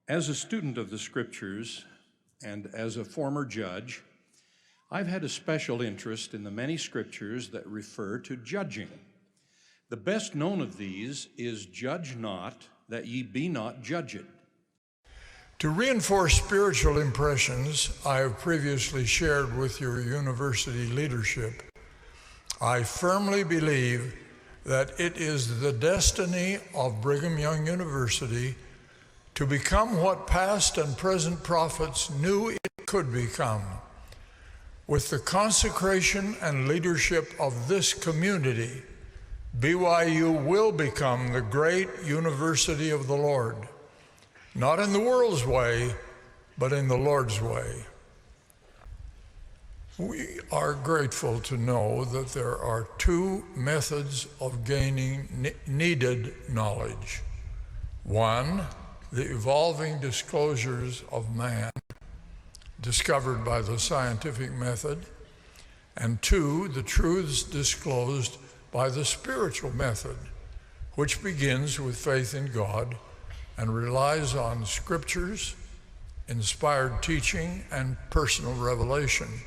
As a student of the Scriptures and as a former judge, I've had a special interest in the many scriptures that refer to judging. The best known of these is, "Judge not, that ye be not judged." To reinforce spiritual impressions I have previously shared with your university leadership, I firmly believe that it is the destiny of Brigham Young University to become what past and present prophets knew it could become. With the consecration and leadership of this community, BYU will become the great university of the Lord, not in the world's way, but in the Lord's way. We are grateful to know that there are two methods of gaining needed knowledge. One, the evolving disclosures of man, discovered by the scientific method, and two, the truths disclosed by the spiritual method, which begins with faith in God and relies on scriptures, inspired teaching, and personal revelation.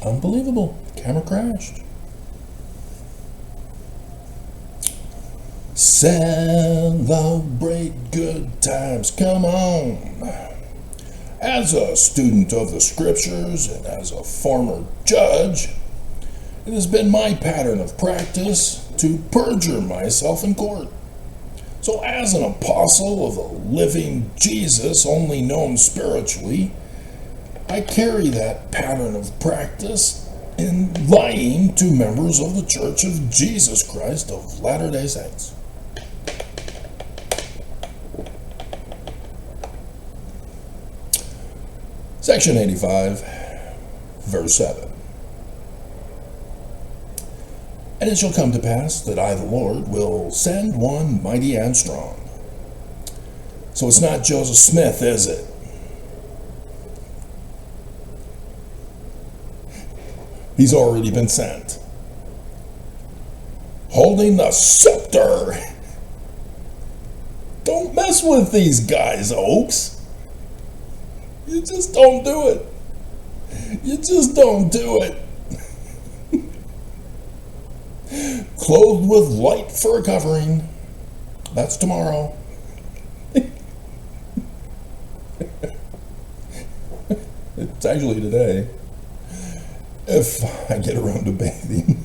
Unbelievable. Camera crashed. Celebrate good times. Come on. As a student of the Scriptures and as a former judge, it has been my pattern of practice to perjure myself in court. So as an apostle of the living Jesus, only known spiritually, I carry that pattern of practice in lying to members of the Church of Jesus Christ of Latter-day Saints. Section 85, verse 7. And it shall come to pass that I, the Lord, will send one mighty and strong. So it's not Joseph Smith, is it? He's already been sent. Holding the scepter. Don't mess with these guys, Oaks. You just don't do it. You just don't do it. Clothed with light for a covering. That's tomorrow. It's actually today. If I get around to bathing.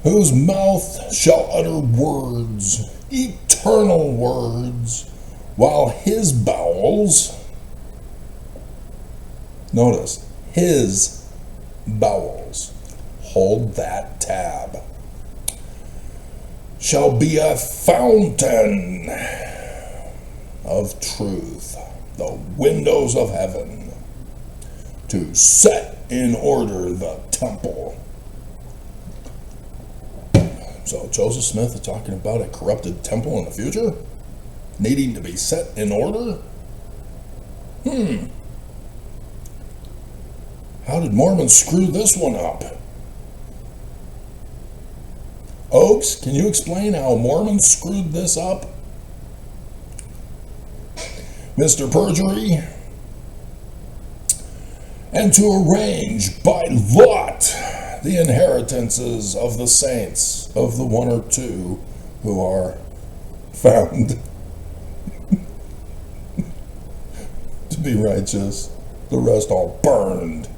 Whose mouth shall utter words, eternal words, while his bowels, notice, his bowels, hold that tab, shall be a fountain of truth, the windows of heaven, to set in order the temple. So Joseph Smith is talking about a corrupted temple in the future, needing to be set in order? How did Mormons screw this one up? Oaks, can you explain how Mormons screwed this up? Mr. Perjury, and to arrange by lot the inheritances of the saints, of the one or two who are found to be righteous, the rest all burned.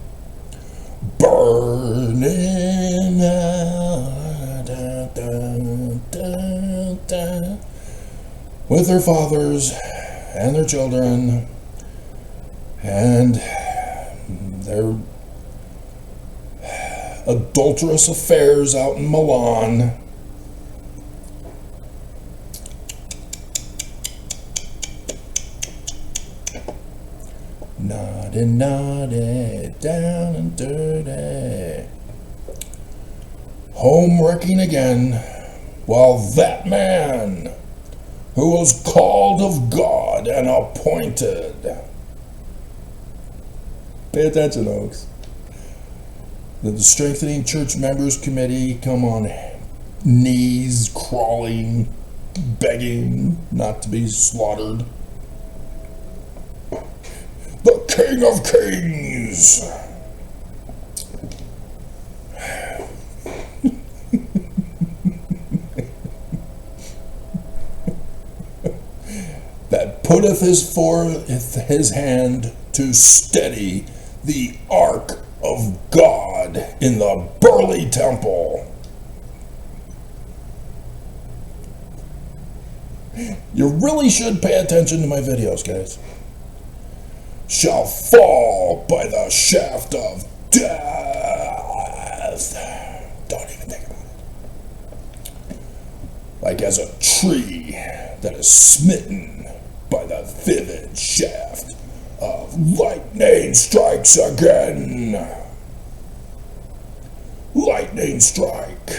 Burning out, with their fathers and their children and their adulterous affairs out in Milan. Naughty, down and dirty. Home wrecking again, while that man who was called of God and appointed. Pay attention, Oaks. The Strengthening Church Members Committee come on knees, crawling, begging not to be slaughtered. The King of Kings. That putteth his hand to steady the ark of God in the Burley Temple. You really should pay attention to my videos, guys. Shall fall by the shaft of death. Don't even think about it. Like as a tree that is smitten by the vivid shaft of lightning strikes again. Lightning strike.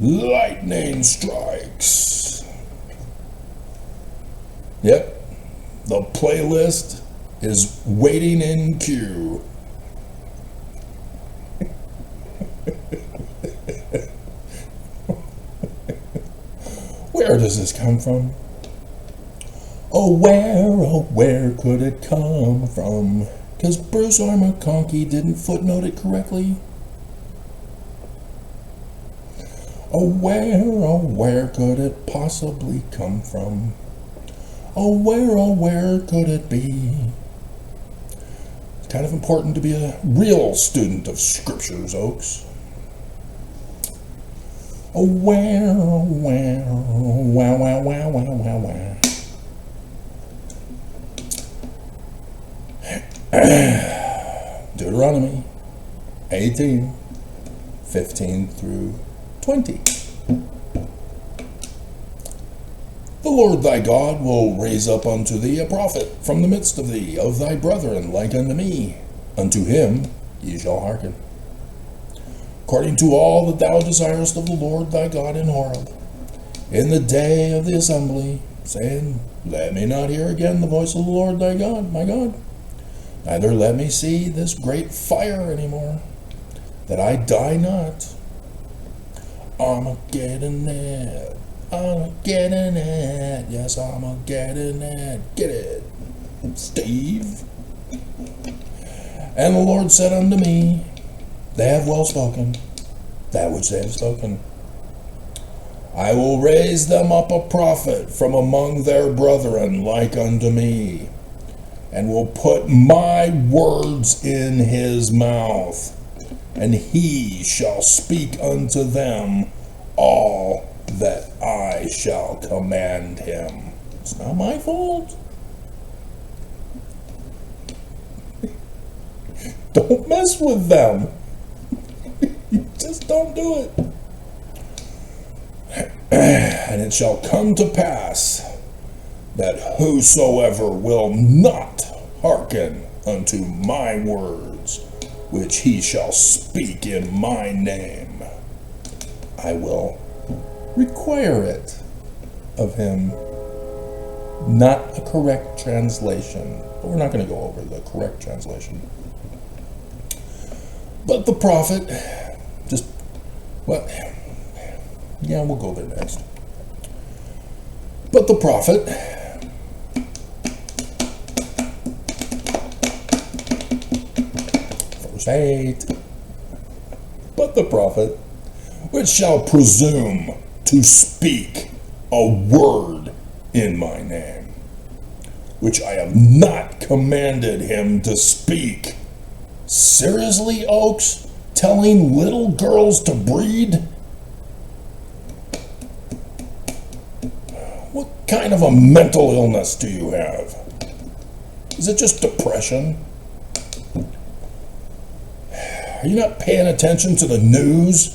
Lightning strikes. Yep. The playlist is waiting in queue. Where does this come from? Oh, where could it come from? 'Cause Bruce R. McConkie didn't footnote it correctly. Oh, where could it possibly come from? Oh, where could it be? It's kind of important to be a real student of scriptures, Oaks. Oh, wow, wow, wow, wow, wow, wow, wow, wow. Deuteronomy 18, 15 through 20. The Lord thy God will raise up unto thee a prophet from the midst of thee, of thy brethren, like unto me. Unto him ye shall hearken, according to all that thou desirest of the Lord thy God in Horeb, in the day of the assembly, saying, Let me not hear again the voice of the Lord thy God, my God. Neither let me see this great fire anymore, that I die not. Armageddon, Armageddon, yes, Armageddon, get it, Steve. And the Lord said unto me, They have well spoken, that which they have spoken. I will raise them up a prophet from among their brethren like unto me, and will put my words in his mouth, and he shall speak unto them all that I shall command him. It's not my fault. Don't mess with them. You just don't do it. And it shall come to pass that whosoever will not hearken unto my words, which he shall speak in my name, I will require it of him. Not a correct translation, but we're not going to go over the correct translation. But the prophet, we'll go there next. But the prophet, verse 8, but the prophet, which shall presume to speak a word in my name, which I have not commanded him to speak. Seriously, Oaks? Telling little girls to breed? What kind of a mental illness do you have? Is it just depression? Are you not paying attention to the news?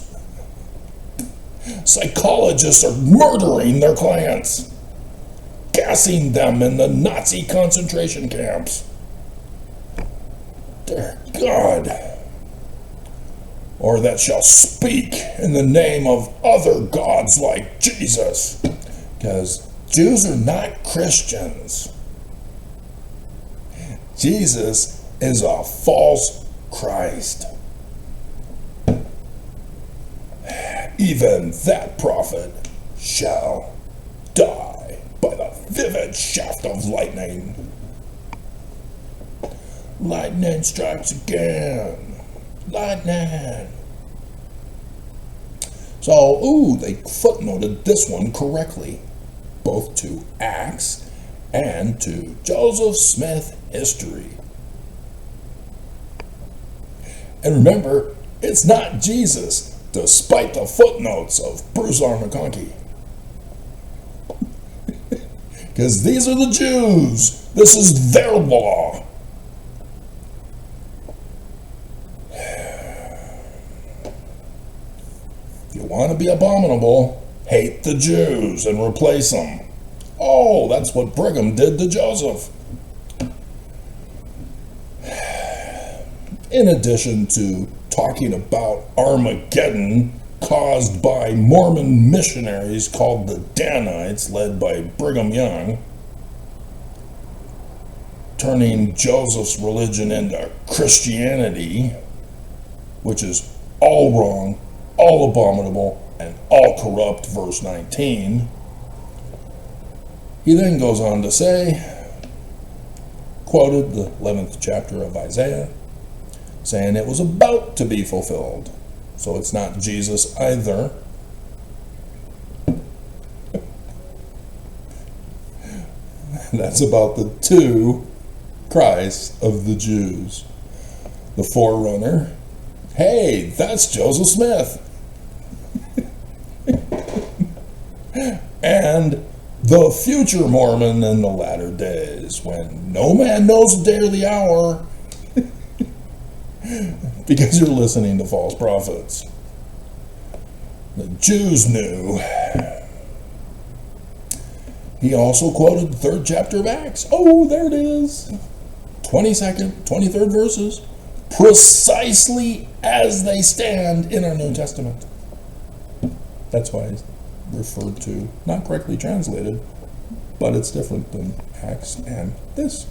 Psychologists are murdering their clients, gassing them in the Nazi concentration camps. Dear God. Or that shall speak in the name of other gods like Jesus. Because Jews are not Christians. Jesus is a false Christ. Even that prophet shall die by the vivid shaft of lightning. Lightning strikes again. Lightning. So, they footnoted this one correctly, both to Acts and to Joseph Smith history. And remember, it's not Jesus, despite the footnotes of Bruce R. McConkie. Because these are the Jews. This is their law. If you want to be abominable, hate the Jews and replace them. Oh, that's what Brigham did to Joseph. In addition to talking about Armageddon caused by Mormon missionaries called the Danites, led by Brigham Young, turning Joseph's religion into Christianity, which is all wrong, all abominable, and all corrupt, verse 19. He then goes on to say, quoted the 11th chapter of Isaiah, saying it was about to be fulfilled. So it's not Jesus either. That's about the two Christs of the Jews. The forerunner, hey, that's Joseph Smith. and the future Mormon in the latter days, when no man knows the day or the hour, because you're listening to false prophets. The Jews knew. He also quoted the 3rd chapter of Acts. Oh, there it is. 22nd, 23rd verses, precisely as they stand in our New Testament. That's why it's referred to, not correctly translated, but it's different than Acts and this.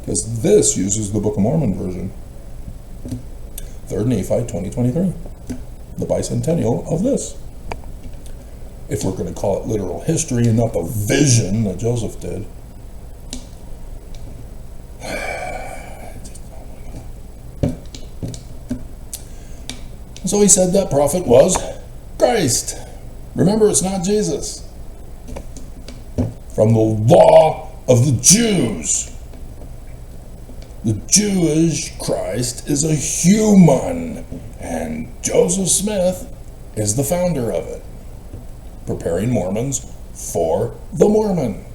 Because this uses the Book of Mormon version. 3rd Nephi 2023, the bicentennial of this. If we're going to call it literal history and not the vision that Joseph did. So he said that prophet was Christ. Remember, it's not Jesus. From the law of the Jews. The Jewish Christ is a human, and Joseph Smith is the founder of it, preparing Mormons for the Mormon,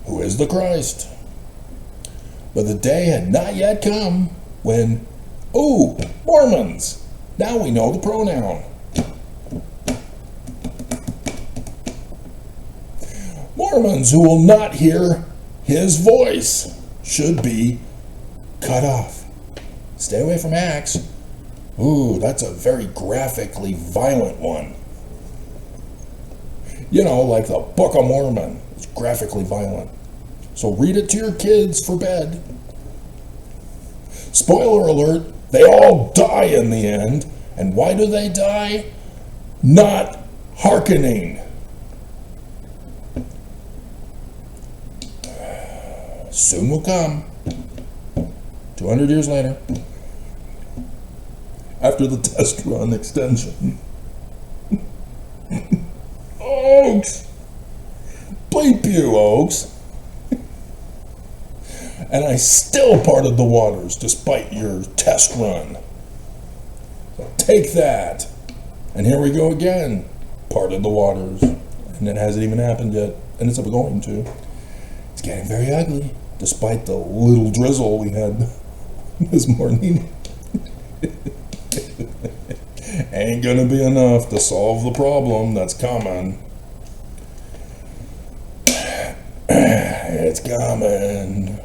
who is the Christ. But the day had not yet come when, oh, Mormons, now we know the pronoun. Mormons who will not hear his voice should be cut off. Stay away from Acts. Ooh, that's a very graphically violent one. You know, like the Book of Mormon. It's graphically violent. So read it to your kids for bed. Spoiler alert, they all die in the end. And why do they die? Not hearkening. Soon will come. 200 years later. After the test run extension. Oaks! Bleep you, Oaks! And I still parted the waters despite your test run. So take that. And here we go again. Parted the waters. And it hasn't even happened yet. And it's going to. It's getting very ugly. Despite the little drizzle we had this morning. Ain't gonna be enough to solve the problem that's coming. It's coming.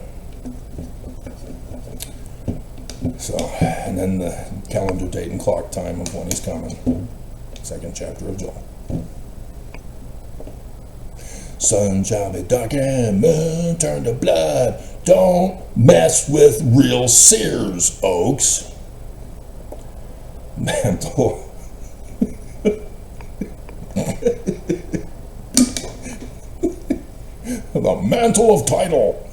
So, and then the calendar date and clock time of when he's coming. 2nd chapter of Joel. Sun shall be darkened, moon turned to blood. Don't mess with real seers, Oaks. Mantle. The mantle of title.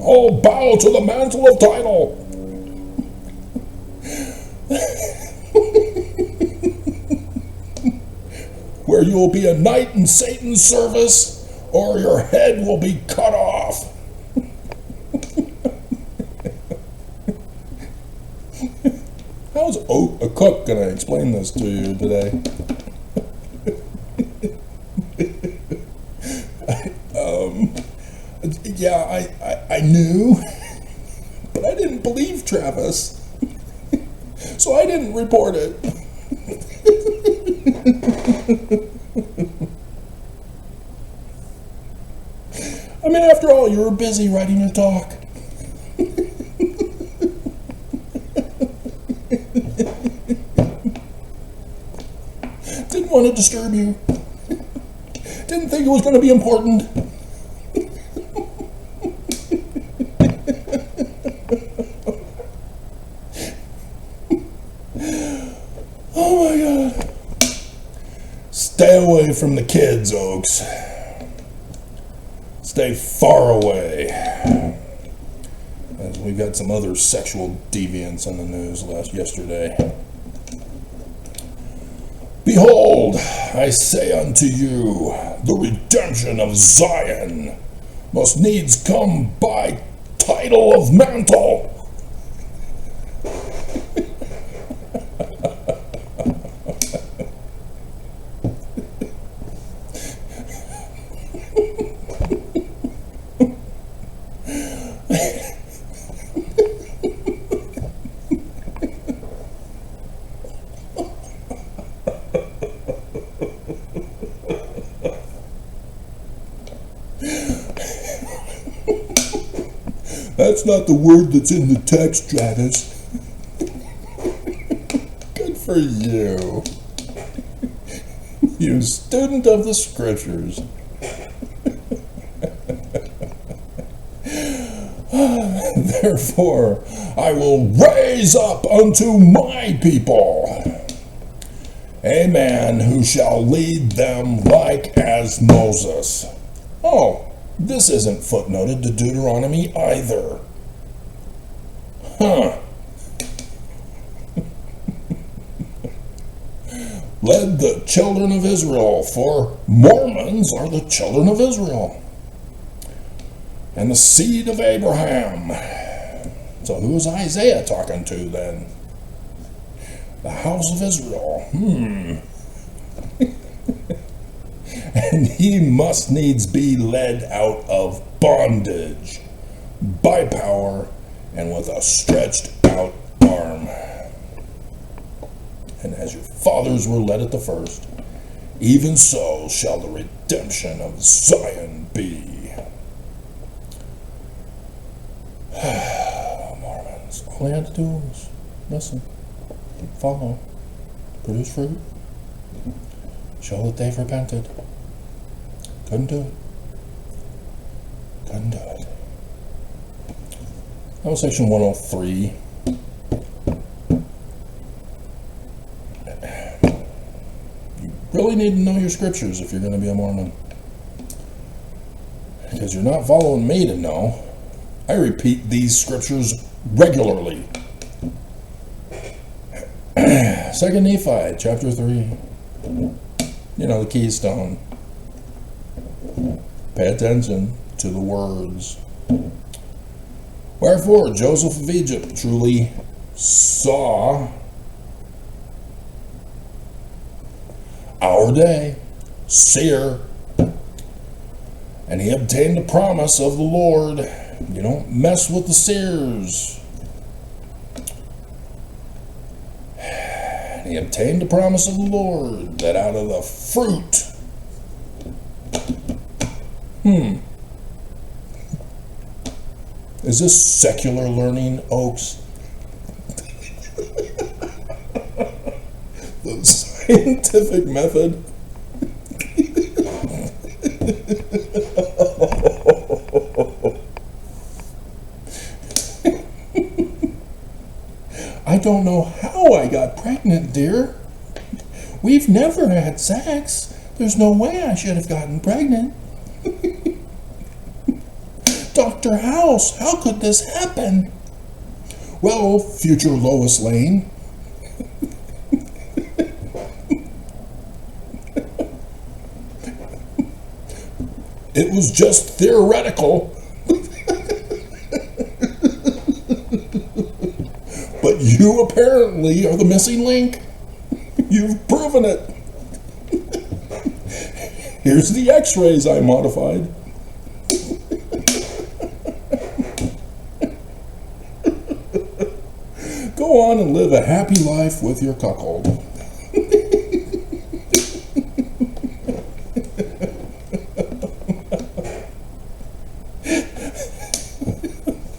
All bow to the mantle of title. Where you will be a knight in Satan's service, or your head will be cut off. How's a cook going to explain this to you today? Yeah, I knew, but I didn't believe Travis, so I didn't report it. I mean, after all, you were busy writing your talk. Didn't want to disturb you. Didn't think it was going to be important. Oh my God. Stay away from the kids, Oaks. Stay far away. As we've got some other sexual deviants in the news yesterday. Behold, I say unto you, the redemption of Zion must needs come by title of mantle. That's not the word that's in the text, Travis. Good for you. You student of the scriptures. Therefore, I will raise up unto my people a man who shall lead them like as Moses. Oh, this isn't footnoted to Deuteronomy either. Huh. Led the children of Israel, for Mormons are the children of Israel, and the seed of Abraham. So who is Isaiah talking to then? The house of Israel. And he must needs be led out of bondage by power and with a stretched out arm. And as your fathers were led at the first, even so shall the redemption of Zion be. Mormons. All they had to do was listen, follow, produce fruit, show that they've repented. Couldn't do it. Couldn't do it. That was section 103. You really need to know your scriptures if you're going to be a Mormon. Because you're not following me to know. I repeat these scriptures regularly. 2 Nephi, chapter 3. You know, the keystone. Pay attention to the words. Wherefore Joseph of Egypt truly saw our day, seer, and he obtained the promise of the Lord. You don't mess with the seers. And he obtained the promise of the Lord, that out of the fruit Is this secular learning, Oaks? The scientific method? I don't know how I got pregnant, dear. We've never had sex. There's no way I should have gotten pregnant. Dr. House, how could this happen? Well, future Lois Lane. It was just theoretical. But you apparently are the missing link. You've proven it. Here's the x-rays I modified. Go on and live a happy life with your cuckold.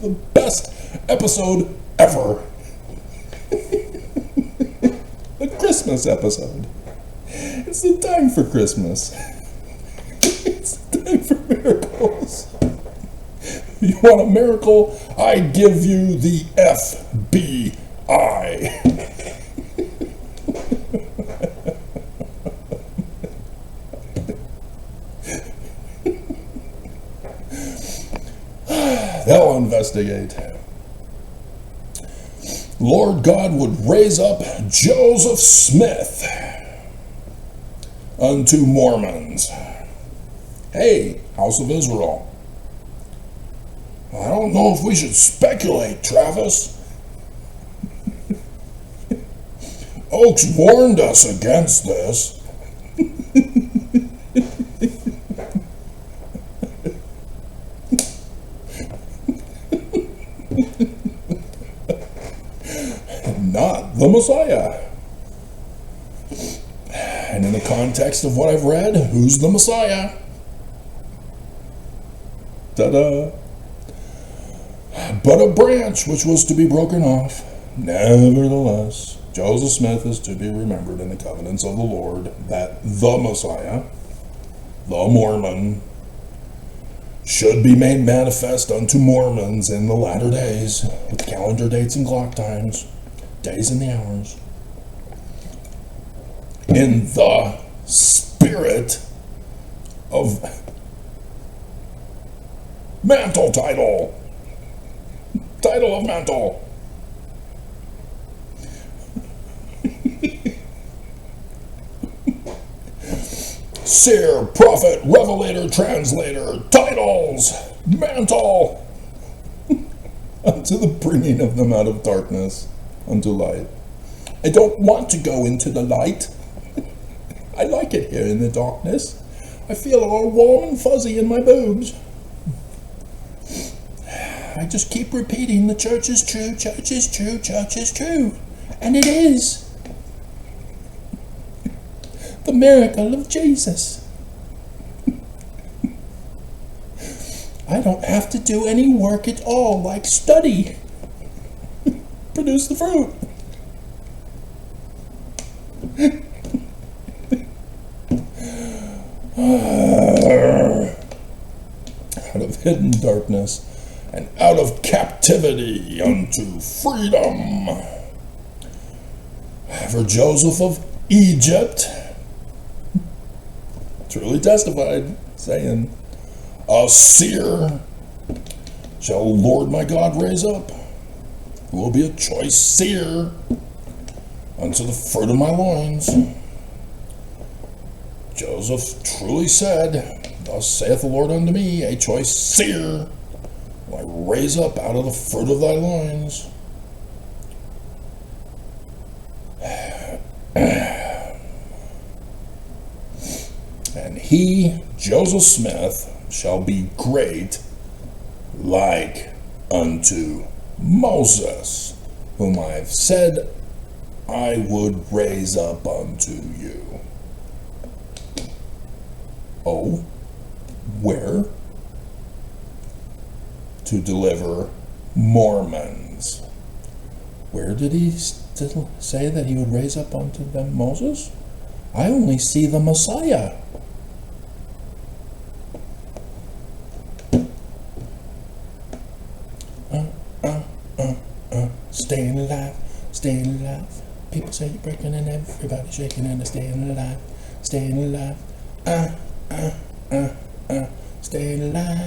The best episode ever. The Christmas episode. It's the time for Christmas. It's the time for miracles. You want a miracle? I give you the FBI. They'll investigate. Lord God would raise up Joseph Smith unto Mormons. Hey, House of Israel. I don't know if we should speculate, Travis. Oaks warned us against this. Not the Messiah. And in the context of what I've read, who's the Messiah? Ta-da! But a branch which was to be broken off. Nevertheless, Joseph Smith is to be remembered in the covenants of the Lord, that the Messiah, the Mormon, should be made manifest unto Mormons in the latter days, with calendar dates and clock times, days and the hours, in the spirit of mantle title of mantle. Seer, prophet, revelator, translator, titles, mantle, unto the bringing of them out of darkness unto light. I don't want to go into the light. I like it here in the darkness. I feel all warm and fuzzy in my boobs. I just keep repeating, the church is true, church is true, church is true. And it is. The miracle of Jesus. I don't have to do any work at all, like study. Produce the fruit. Out of hidden darkness and out of captivity unto freedom. For Joseph of Egypt truly testified, saying, a seer shall Lord my God raise up, who will be a choice seer unto the fruit of my loins. Joseph truly said, thus saith the Lord unto me, a choice seer will I raise up out of the fruit of thy loins. And he, Joseph Smith, shall be great like unto Moses, whom I've said I would raise up unto you. Oh, where? To deliver Mormons. Where did he still say that he would raise up unto them Moses? I only see the Messiah. Staying alive, staying alive. People say you're breaking and everybody shaking and they're staying alive, staying alive. Staying alive,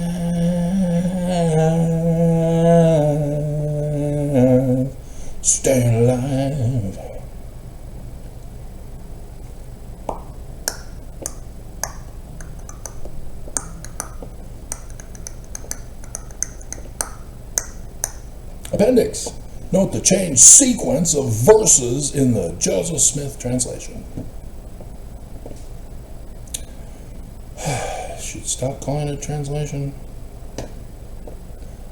staying alive. Appendix. Note the changed sequence of verses in the Joseph Smith translation. Should stop calling it translation.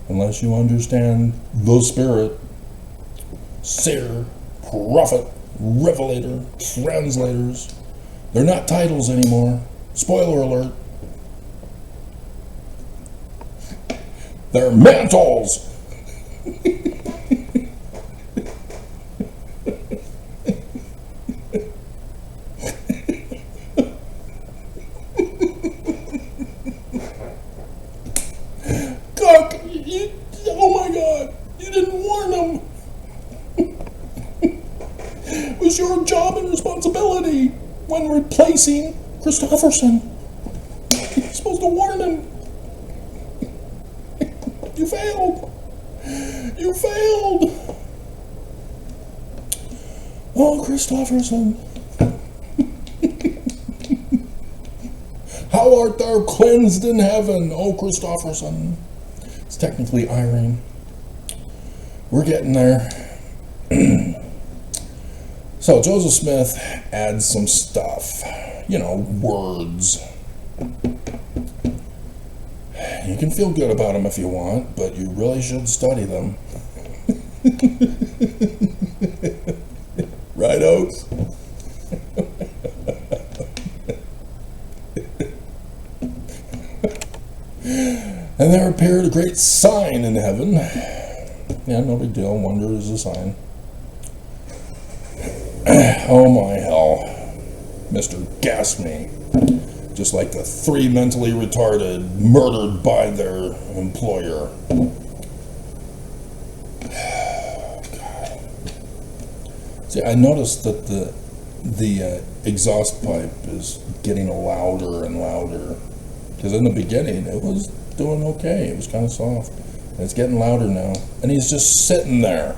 Unless you understand the Spirit, seer, prophet, revelator, translators. They're not titles anymore. Spoiler alert. They're mantles. Oh my God, you didn't warn them. It was your job and responsibility when replacing Christofferson. You're supposed to warn him. You failed. You failed. Oh, Christofferson, how art thou cleansed in heaven, oh, Christofferson. It's technically Irene. We're getting there. So Joseph Smith adds some stuff, words. You can feel good about them if you want, but you really should study them. Right, Oaks? And there appeared a great sign in heaven. Yeah, no big deal. Wonder is a sign. Oh my hell. Mr. Gasme. Just like the 3 mentally retarded murdered by their employer. See, I noticed that the exhaust pipe is getting louder and louder. Because in the beginning, it was doing okay. It was kind of soft. And it's getting louder now. And he's just sitting there.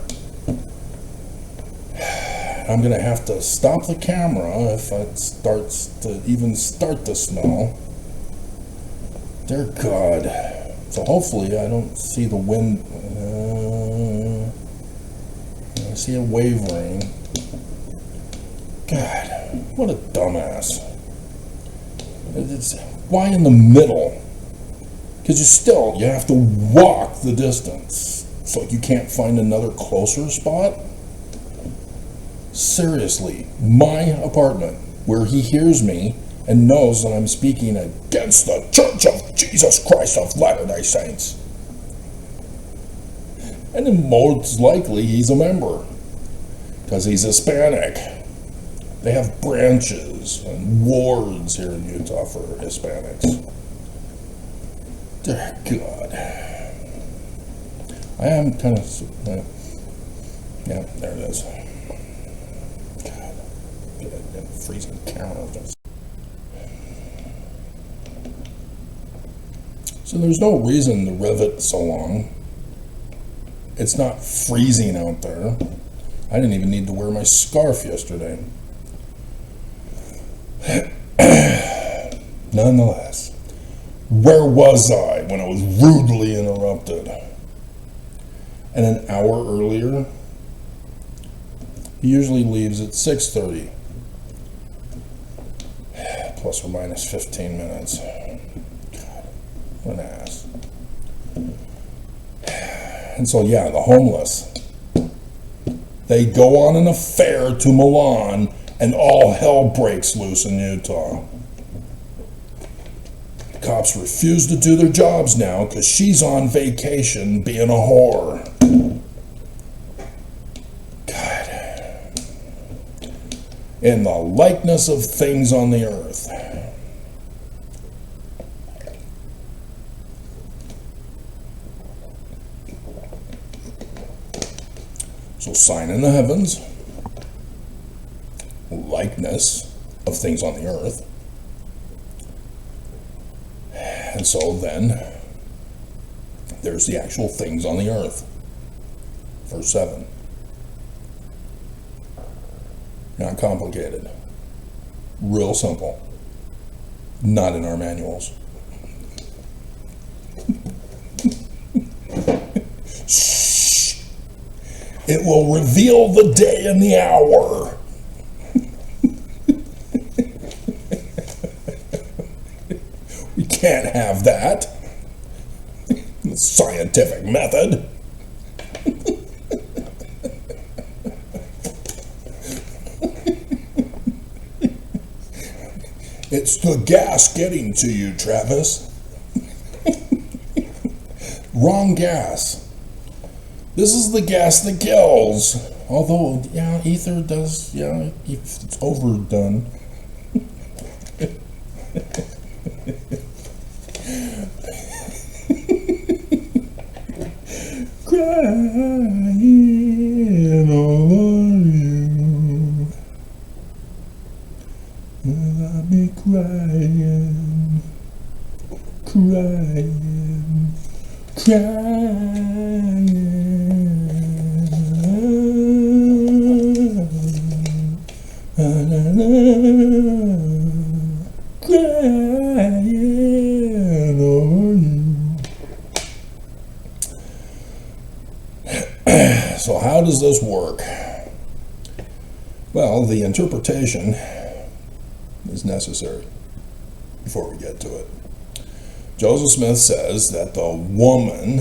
I'm going to have to stop the camera if it starts to even start to smell. Dear God. So hopefully I don't see the wind. I see it wavering. God, what a dumbass. Why in the middle? Because you have to walk the distance. So you can't find another closer spot? Seriously, my apartment, where he hears me and knows that I'm speaking against the Church of Jesus Christ of Latter-day Saints. And then most likely he's a member, because he's Hispanic. They have branches and wards here in Utah for Hispanics. Dear God. I am kind of, yeah, there it is. Freezing camera. So there's no reason to rev it so long. It's not freezing out there. I didn't even need to wear my scarf yesterday. Nonetheless, where was I when I was rudely interrupted? And an hour earlier, he usually leaves at 6:30. Plus or minus 15 minutes. God, what an ass. And so, yeah, the homeless. They go on an affair to Milan, and all hell breaks loose in Utah. The cops refuse to do their jobs now because she's on vacation being a whore. In the likeness of things on the earth. So sign in the heavens, likeness of things on the earth. And so then, there's the actual things on the earth. Verse 7. Not complicated. Real simple. Not in our manuals. Shh. It will reveal the day and the hour. We can't have that. The scientific method. It's the gas getting to you, Travis. Wrong gas. This is the gas that kills. Although, yeah, ether does, yeah, if it's overdone. Crying all on you. Will I be crying, crying, crying? crying over you. So how does this work? Well, the interpretation is necessary before we get to it. Joseph Smith says that the woman,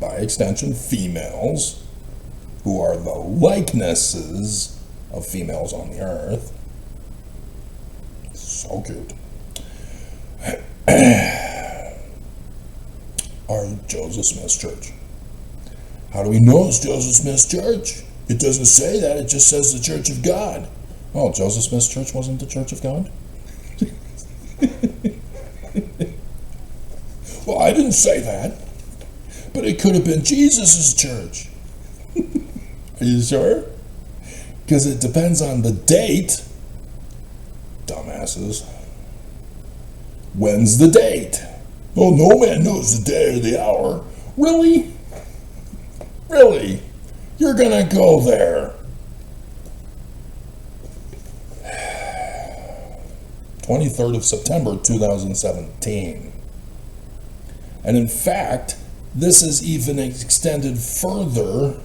by extension females, who are the likenesses of females on the earth, so cute, are Joseph Smith's church. How do we know it's Joseph Smith's church? It doesn't say that, it just says the Church of God. Oh, Joseph Smith's church wasn't the Church of God? Well, I didn't say that, but it could have been Jesus' church. Are you sure? Because it depends on the date. Dumbasses. When's the date? Oh, no man knows the day or the hour. Really? Really? You're gonna go there. 23rd of September 2017. And in fact, this is even extended further,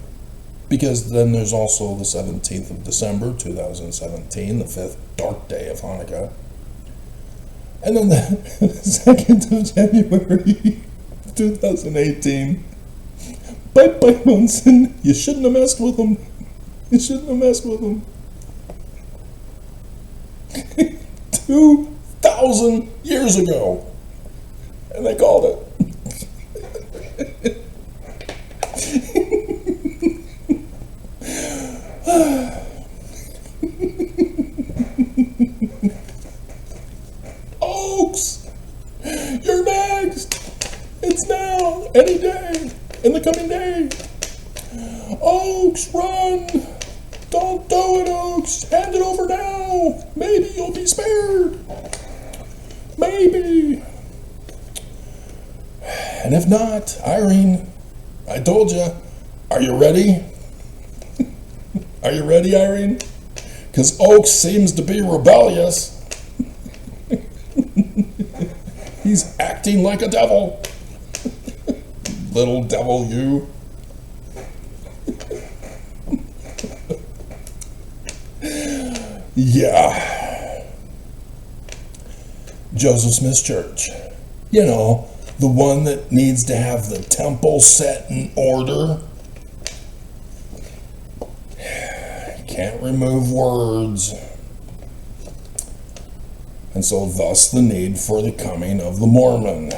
because then there's also the 17th of December 2017, the 5th dark day of Hanukkah. And then the 2nd of January 2018. Bye, Munson. You shouldn't have messed with him. You shouldn't have messed with him. 2,000 years ago. And they called it. Oaks! You're next! It's now! Any day! In the coming day! Oaks, run! Don't do it, Oaks! Hand it over now! Maybe you'll be spared! Maybe! And if not, Irene, I told you, are you ready? Are you ready, Irene? Because Oaks seems to be rebellious. He's acting like a devil. Little devil, you. Yeah. Joseph Smith's church. You know, the one that needs to have the temple set in order. Can't remove words. And so thus the need for the coming of the Mormon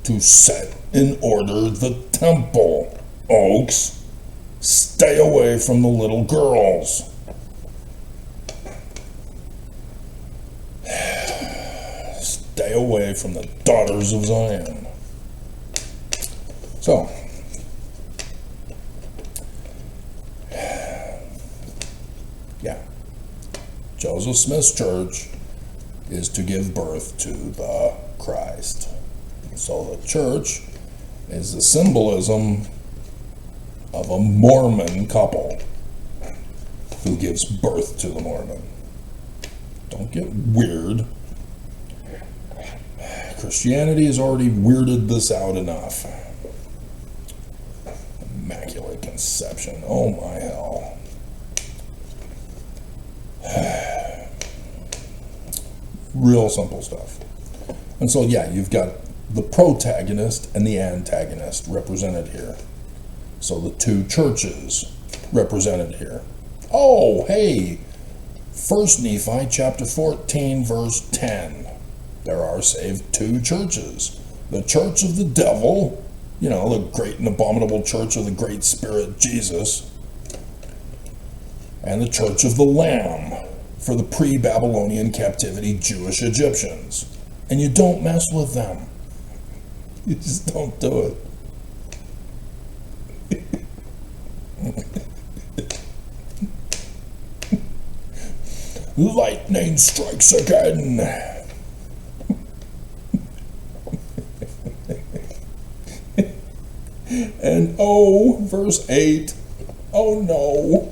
to set in order the temple. Oaks, stay away from the little girls. Stay away from the daughters of Zion. So, yeah, Joseph Smith's church is to give birth to the Christ. So the church is the symbolism of a Mormon couple who gives birth to the Mormon. Don't get weird. Christianity has already weirded this out enough. Immaculate Conception. Oh my hell. Real simple stuff. And so, yeah, you've got the protagonist and the antagonist represented here. So the two churches represented here. Oh, hey, 1 Nephi chapter 14, verse 10. There are saved two churches. The church of the devil, you know, the great and abominable church of the great spirit Jesus, and the church of the Lamb for the pre-Babylonian captivity Jewish Egyptians. And you don't mess with them. You just don't do it. Lightning strikes again. And oh, verse 8. Oh no.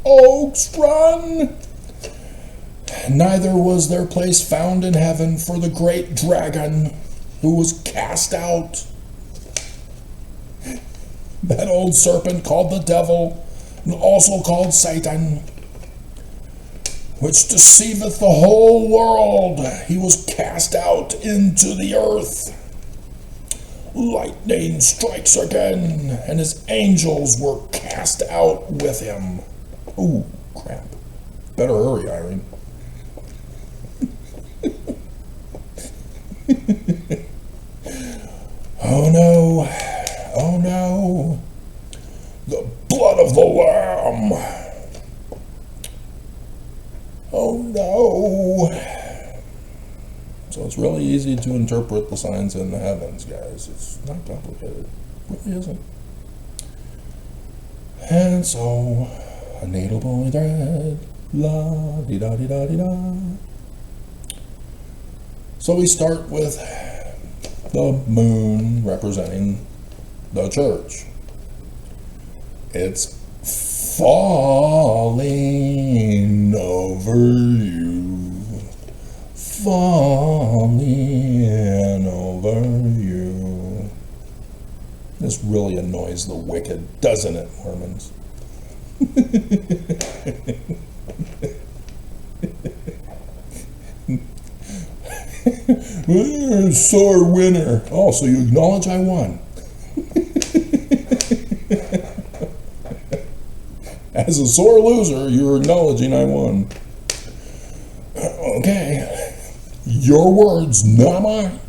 Oaks, run. neither was their place found in heaven for the great dragon who was cast out. That old serpent called the devil, and also called Satan, which deceiveth the whole world. He was cast out into the earth. Lightning strikes again, and his angels were cast out with him. Oh, crap. Better hurry, Irene. Oh no, oh no. The blood of the Lamb. Oh no. So it's really easy to interpret the signs in the heavens, guys. It's not complicated. It really isn't. And so, a needle boy thread, la di da di da di da. So we start with the moon representing the church. It's falling over you. Falling over you. This really annoys the wicked, doesn't it, Mormons? Sore winner. Oh, so you acknowledge I won. As a sore loser, you're acknowledging I won. Okay. Your words, not mine.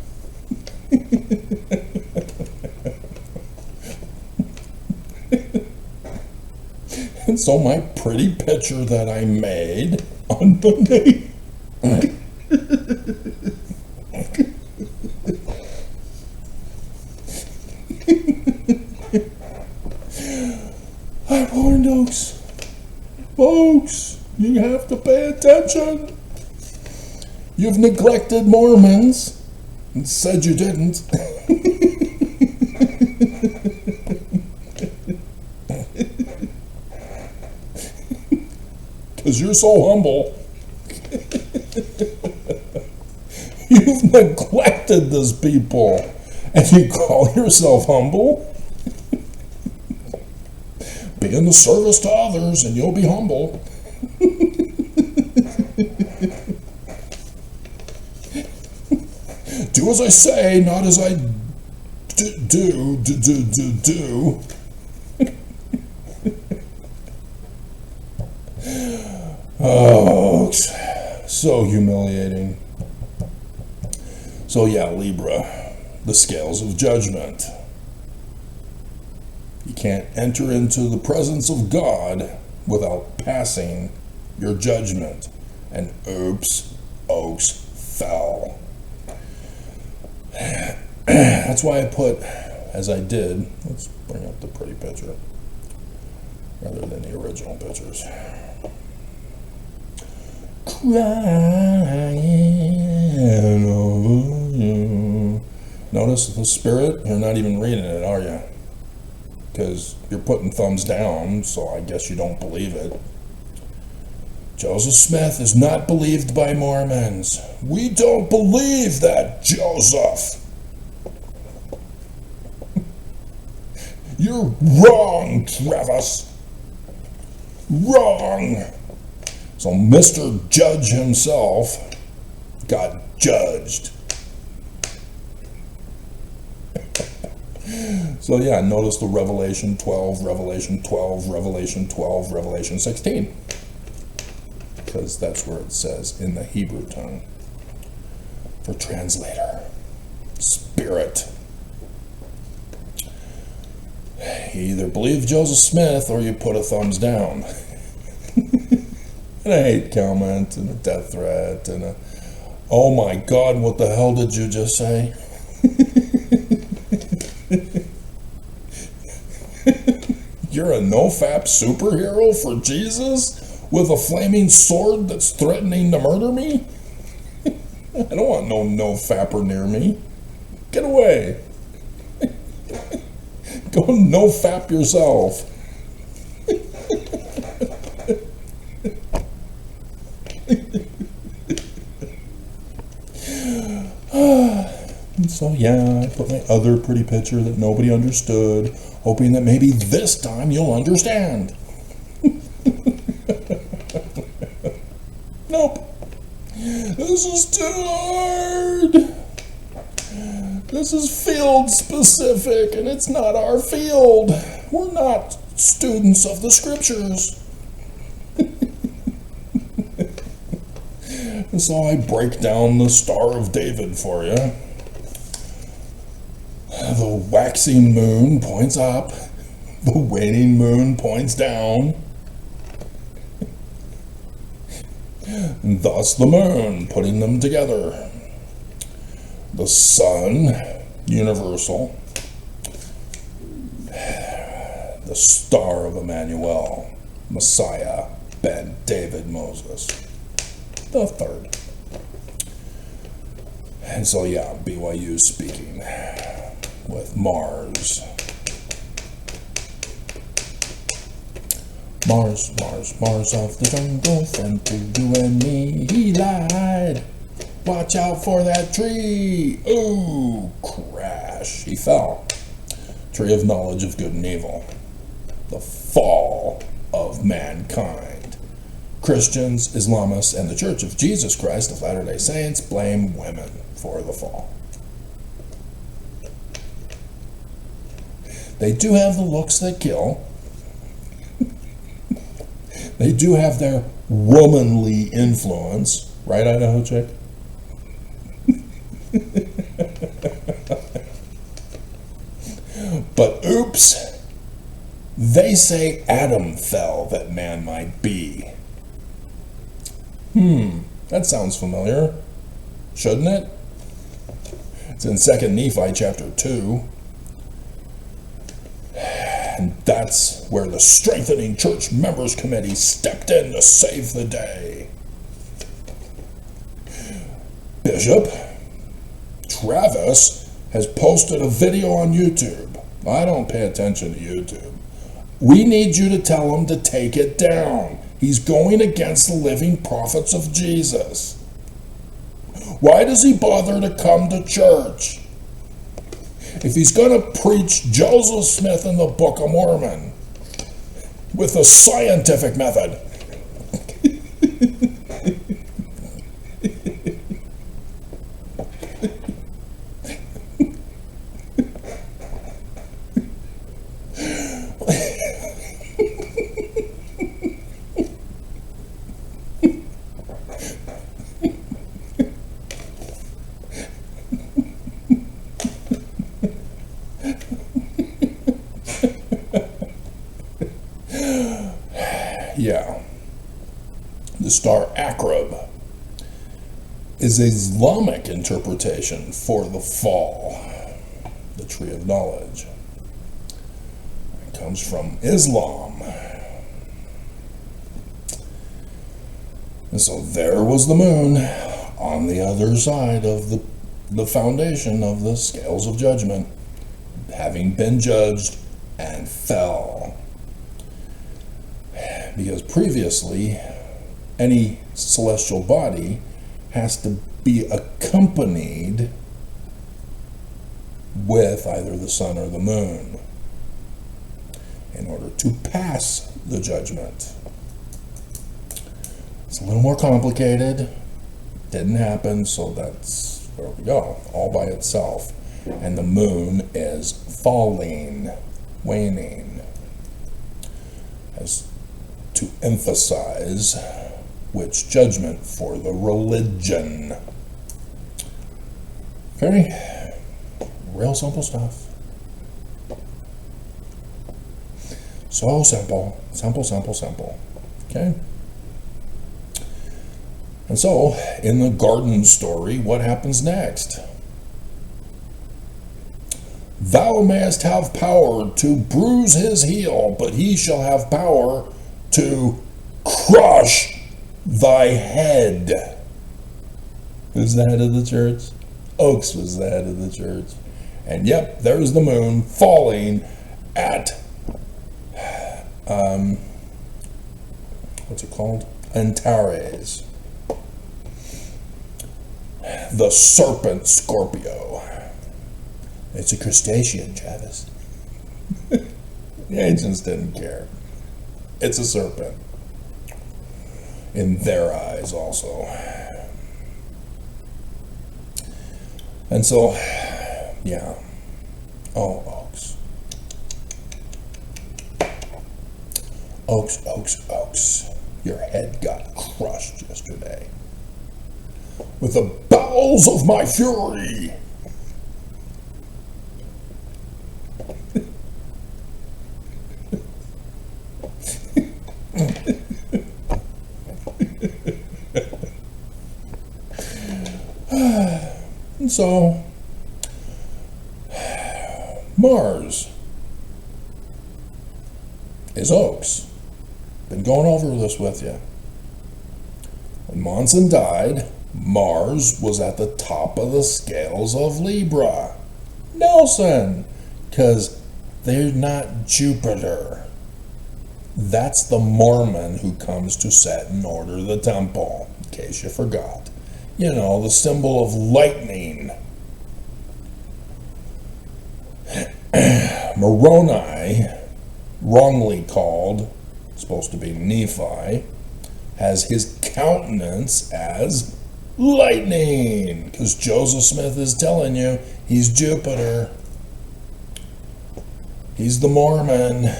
And so my pretty picture that I made on Monday. I warned folks, you have to pay attention. You've neglected Mormons and said you didn't. Because you're so humble. You've neglected this people, and you call yourself humble? Be in the service to others, and you'll be humble. Do as I say, not as I do. Oh, so humiliating. So yeah, Libra, the scales of judgment. You can't enter into the presence of God without passing your judgment. And oops, Oaks fell. That's why I put, as I did, let's bring up the pretty picture rather than the original pictures. Crying over you. Notice the spirit? You're not even reading it, are you? Because you're putting thumbs down, so I guess you don't believe it. Joseph Smith is not believed by Mormons. We don't believe that, Joseph. You're wrong, Travis. Wrong. So Mr. Judge himself got judged. So yeah, notice the Revelation 12, Revelation 12, Revelation 12, Revelation 16. Because that's where it says in the Hebrew tongue. For translator. Spirit. You either believe Joseph Smith or you put a thumbs down. And a hate comment and a death threat and a, oh my God, what the hell did you just say? You're a no-fap superhero for Jesus with a flaming sword that's threatening to murder me? I don't want no no-fapper near me. Get away. Go no-fap yourself. So yeah, I put my other pretty picture that nobody understood, hoping that maybe this time you'll understand. Nope. This is too hard. This is field specific, and it's not our field. We're not students of the scriptures. And so I break down the Star of David for you. The waxing moon points up. The waning moon points down. And thus the moon, putting them together. The sun, universal. The star of Emmanuel, Messiah, Ben, David, Moses. The third. And so yeah, BYU speaking with Mars. Mars of the jungle, friend to you and me, he lied. Watch out for that tree. Ooh, crash. He fell. Tree of knowledge of good and evil. The fall of mankind. Christians, Islamists, and the Church of Jesus Christ of Latter-day Saints blame women for the fall. They do have the looks that kill. They do have their womanly influence. Right, Idaho chick? But oops, they say Adam fell that man might be. That sounds familiar, shouldn't it? It's in 2 Nephi chapter 2. And that's where the Strengthening Church Members Committee stepped in to save the day. Bishop Travis has posted a video on YouTube. I don't pay attention to YouTube. We need you to tell him to take it down. He's going against the living prophets of Jesus. Why does he bother to come to church? If he's going to preach Joseph Smith in the Book of Mormon with a scientific method, yeah, the star Akrab is an Islamic interpretation for the fall, the tree of knowledge. It comes from Islam. And so there was the moon on the other side of the foundation of the scales of judgment, having been judged and fell. Because previously, any celestial body has to be accompanied with either the sun or the moon in order to pass the judgment. It's a little more complicated. Didn't happen, so that's where we go, all by itself. And the moon is falling, waning, as to emphasize which judgment for the religion. Okay, real simple stuff. So simple, simple. Okay? And so, in the garden story, what happens next? Thou mayest have power to bruise his heel, but he shall have power to crush thy head. Who's the head of the church? Oaks was the head of the church. And yep, there's the moon falling at, what's it called? Antares. The serpent Scorpio. It's a crustacean, Travis. The ancients didn't care. It's a serpent. In their eyes, also. And so, yeah. Oh, Oaks. Oaks. Your head got crushed yesterday. With the bowels of my fury. And so, Mars is Oaks. Been going over this with you. When Monson died, Mars was at the top of the scales of Libra. Nelson, because they're not Jupiter. That's the Mormon who comes to set and order the temple, in case you forgot. You know, the symbol of lightning. Moroni, wrongly called, supposed to be Nephi, has his countenance as lightning, because Joseph Smith is telling you he's Jupiter. He's the Mormon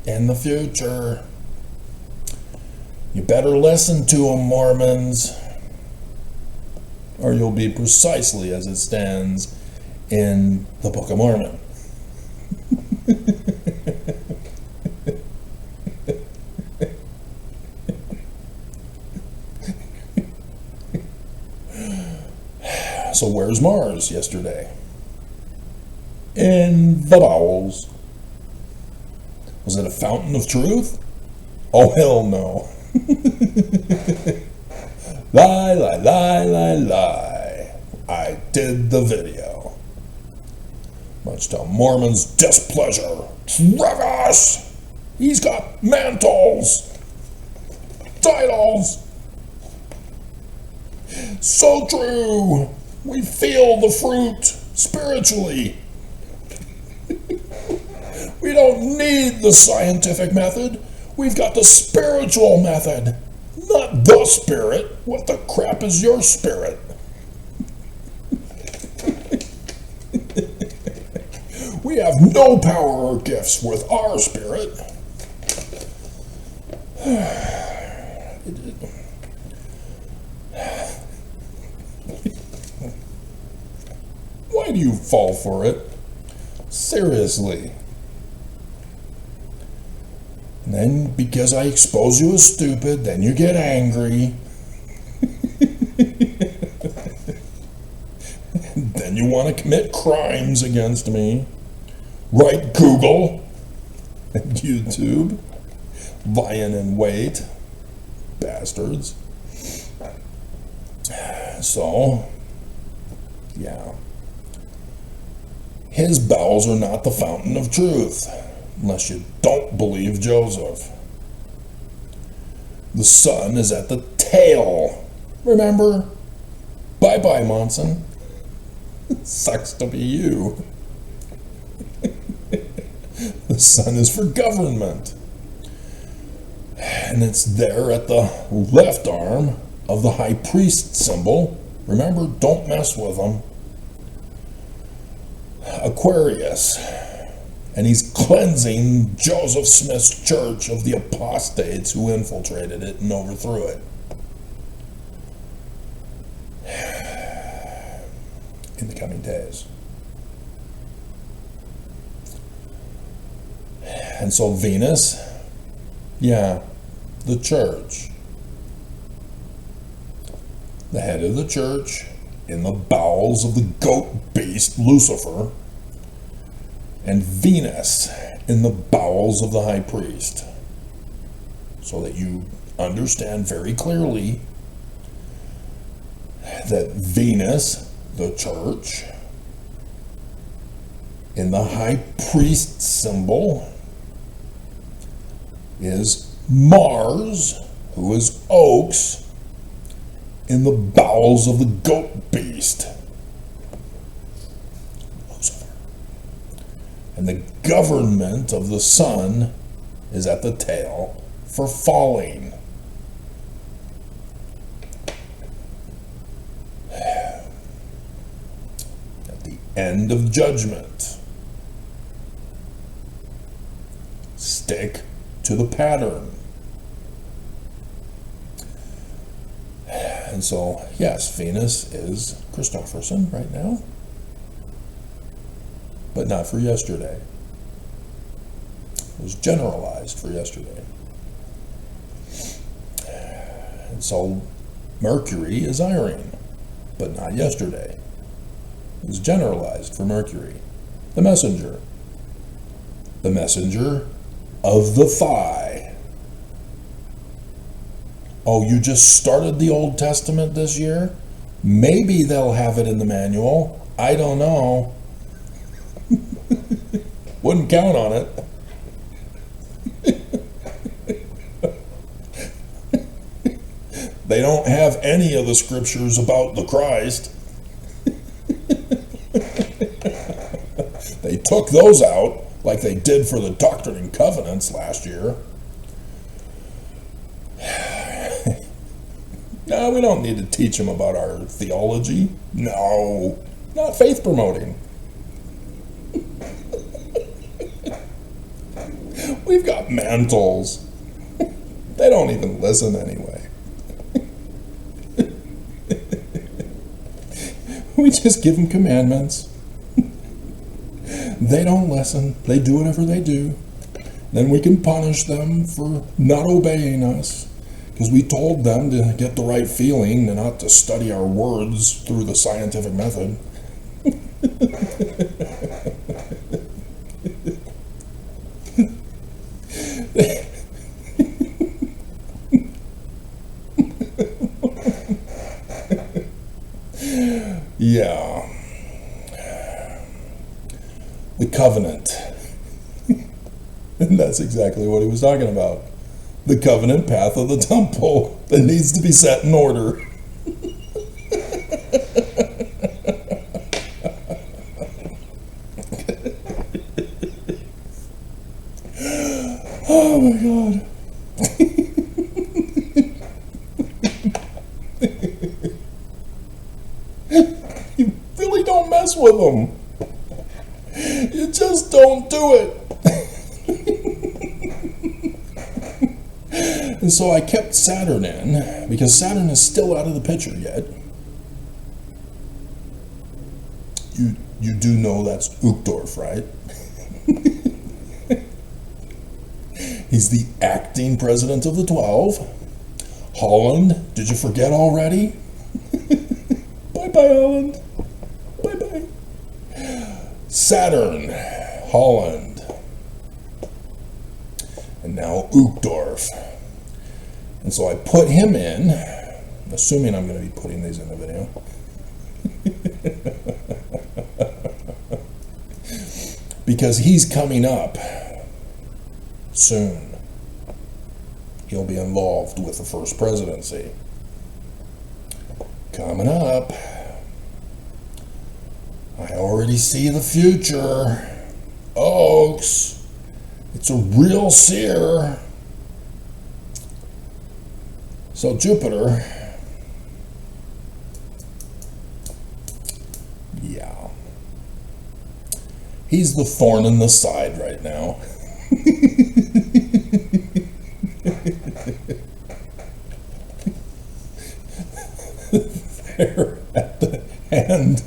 in the future. You better listen to him, Mormons, or you'll be precisely as it stands in the Book of Mormon. So where's Mars yesterday? In the bowels. Was it a fountain of truth? Oh, hell no. Lie. I did the video. Much to Mormon's displeasure. Travis! He's got mantles! Titles! So true! We feel the fruit spiritually. We don't need the scientific method. We've got the spiritual method. Not the spirit. What the crap is your spirit? We have no power or gifts with our spirit. Why do you fall for it? Seriously. And then because I expose you as stupid, then you get angry. Then you want to commit crimes against me. Right, Google and YouTube. Lying in wait. Bastards. So, yeah. His bowels are not the fountain of truth, unless you don't believe Joseph. The sun is at the tail. Remember? Bye-bye, Monson. Sucks to be you. The sun is for government. And it's there at the left arm of the high priest symbol. Remember, don't mess with them. Aquarius. And he's cleansing Joseph Smith's church of the apostates who infiltrated it and overthrew it. In the coming days. And so Venus, yeah, the church. The head of the church in the bowels of the goat beast Lucifer, and Venus in the bowels of the high priest. So that you understand very clearly that Venus, the church, in the high priest symbol is Mars, who is Oaks, in the bowels of the goat beast, Lucifer. and the government of the sun is at the tail for falling. At the end of judgment, stick to the pattern. And so, yes, Venus is Christofferson right now, but not for yesterday. It was generalized for yesterday. And so, Mercury is Irene, but not yesterday. It was generalized for Mercury. The messenger of the thigh. Oh, you just started the Old Testament this year? Maybe they'll have it in the manual. I don't know. Wouldn't count on it. They don't have any of the scriptures about the Christ. They took those out like they did for the Doctrine and Covenants last year. No, we don't need to teach them about our theology. No, not faith promoting. We've got mantles. They don't even listen anyway. We just give them commandments. They don't listen. They do whatever they do. Then we can punish them for not obeying us, because we told them to get the right feeling and not to study our words through the scientific method. Yeah. The covenant. And that's exactly what he was talking about. The covenant path of the temple that needs to be set in order. Oh my God. You really don't mess with them. You just don't do it. And so I kept Saturn in, because Saturn is still out of the picture yet. You do know that's Uchtdorf, right? He's the acting president of the 12. Holland, did you forget already? Bye-bye, Holland. Bye-bye. Saturn, Holland. And now Uchtdorf. And so I put him in, assuming I'm going to be putting these in the video. Because he's coming up soon. He'll be involved with the first presidency. Coming up. I already see the future. Oaks. It's a real seer. So Jupiter, yeah, he's the thorn in the side right now. There at the end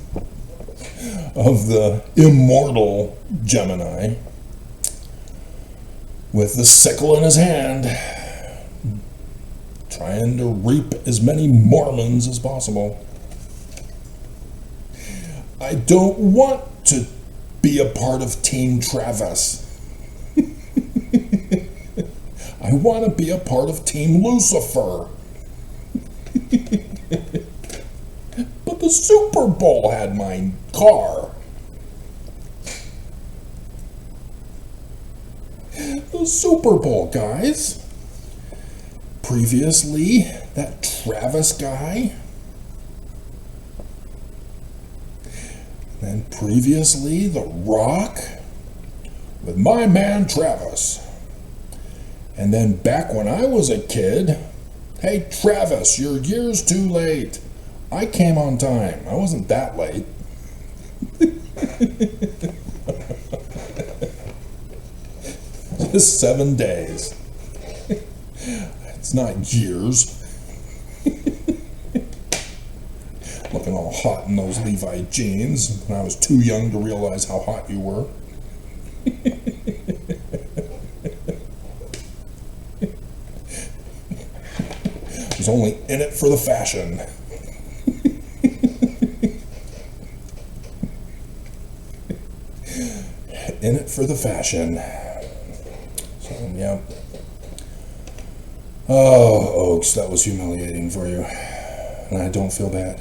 of the immortal Gemini, with the sickle in his hand, trying to reap as many Mormons as possible. I don't want to be a part of Team Travis. I want to be a part of Team Lucifer. But the Super Bowl had my car. The Super Bowl, guys. Previously, that Travis guy. And previously, The Rock. with my man Travis. And then back when I was a kid, hey Travis, you're years too late. I came on time. I wasn't that late. Just 7 days. It's not years. Looking all hot in those Levi jeans when I was too young to realize how hot you were. I was only in it for the fashion. In it for the fashion. So, yeah. Oh, Oaks, that was humiliating for you. And I don't feel bad.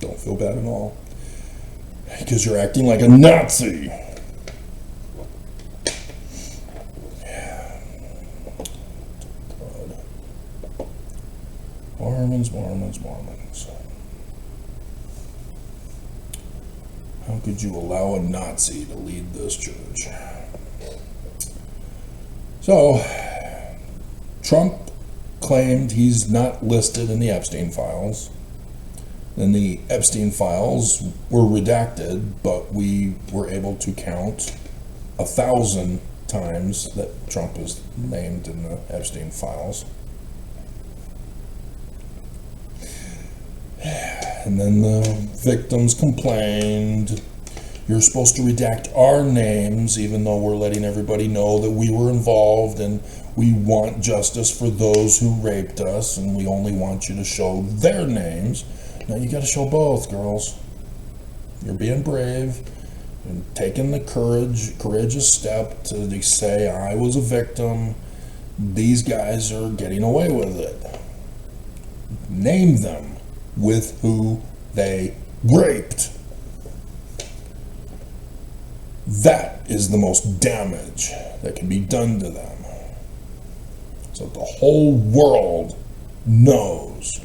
Don't feel bad at all. Because you're acting like a Nazi. Mormons, Mormons, Mormons. How could you allow a Nazi to lead this church? So, Trump claimed he's not listed in the Epstein files. Then the Epstein files were redacted, but we were able to count 1,000 times that Trump is named in the Epstein files. And then the victims complained, you're supposed to redact our names even though we're letting everybody know that we were involved and we want justice for those who raped us and we only want you to show their names. Now you got to show both, girls. You're being brave and taking the courageous step to say, I was a victim. These guys are getting away with it. Name them with who they raped. That is the most damage that can be done to them. So the whole world knows.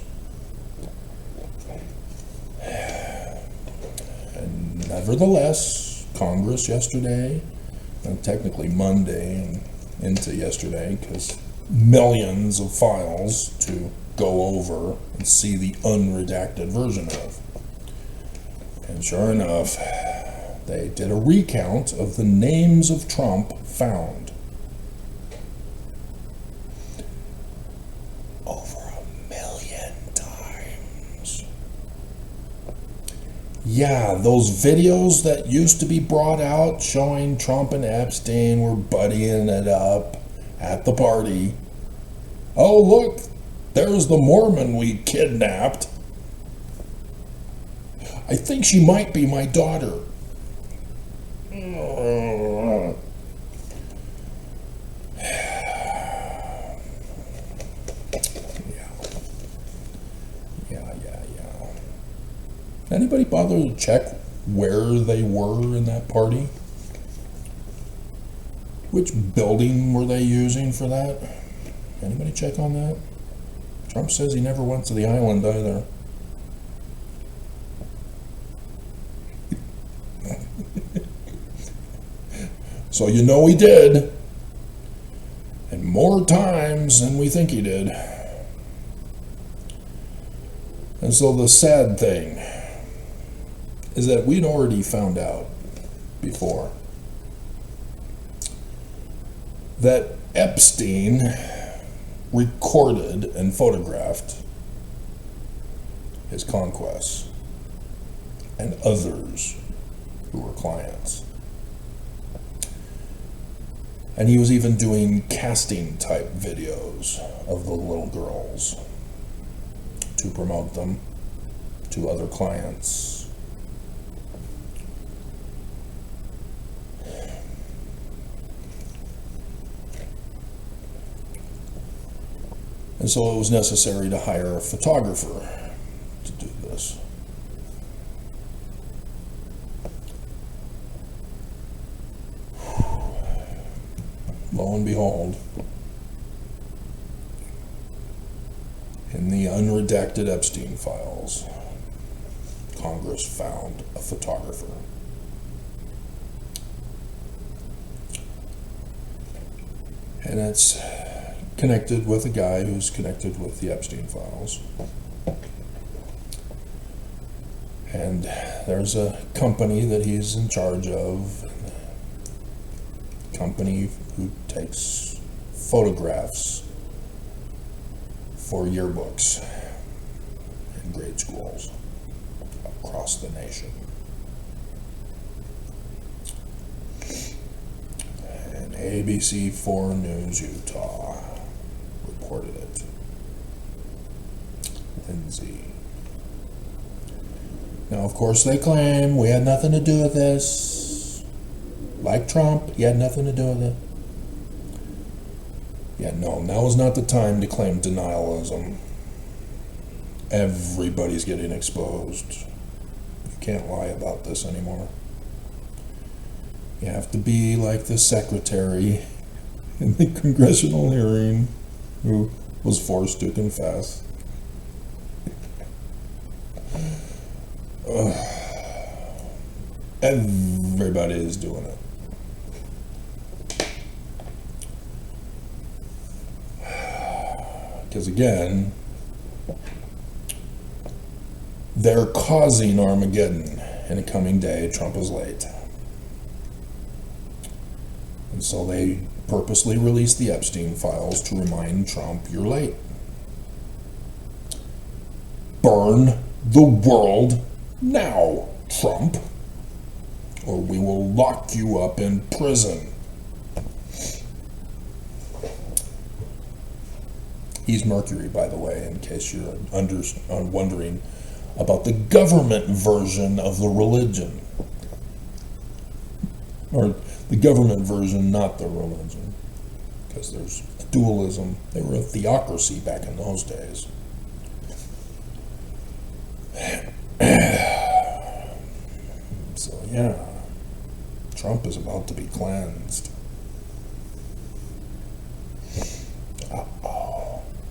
And nevertheless, Congress yesterday, and technically Monday and into yesterday, because millions of files to go over and see the unredacted version of. And sure enough, they did a recount of the names of Trump found. Over 1 million times. Yeah, those videos that used to be brought out showing Trump and Epstein were buddying it up at the party. Oh, look, there's the Mormon we kidnapped. I think she might be my daughter. Yeah. Anybody bother to check where they were in that party? Which building were they using for that? Anybody check on that? Trump says he never went to the island either. So you know he did. And more times than we think he did. And so the sad thing is that we'd already found out before that Epstein recorded and photographed his conquests and others who were clients. And he was even doing casting type videos of the little girls to promote them to other clients. And so it was necessary to hire a photographer to do this. Lo and behold, in the unredacted Epstein files, Congress found a photographer. And it's connected with a guy who's connected with the Epstein files. And there's a company that he's in charge of, a company who takes photographs for yearbooks in grade schools across the nation. And ABC 4 News Utah reported it. Lindsay. Now, of course, they claim we had nothing to do with this. Like Trump, he had nothing to do with it. Yeah, no, now is not the time to claim denialism. Everybody's getting exposed. You can't lie about this anymore. You have to be like the secretary in the congressional hearing who was forced to confess. Everybody is doing it. Because again, they're causing Armageddon in a coming day. Trump is late. And so they purposely released the Epstein files to remind Trump, you're late. Burn the world now, Trump, or we will lock you up in prison. He's Mercury, by the way, in case you're wondering about the government version of the religion. Or the government version, not the religion. Because there's dualism. They were a theocracy back in those days. So, yeah. Trump is about to be cleansed.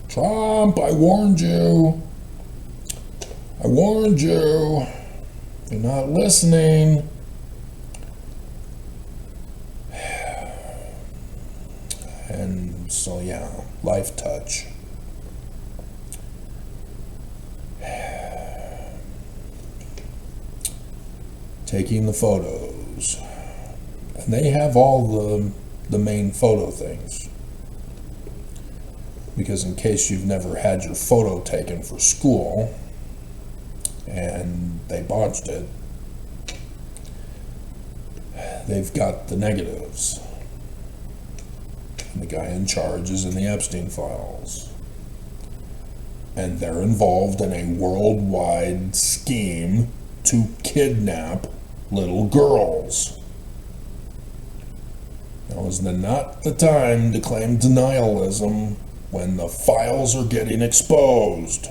Trump, I warned you. I warned you. You're not listening. And so, yeah, life touch. Taking the photos. And they have all the main photo things. Because in case you've never had your photo taken for school and they botched it, they've got the negatives. And the guy in charge is in the Epstein files. And they're involved in a worldwide scheme to kidnap little girls. Now is not the time to claim denialism when the files are getting exposed.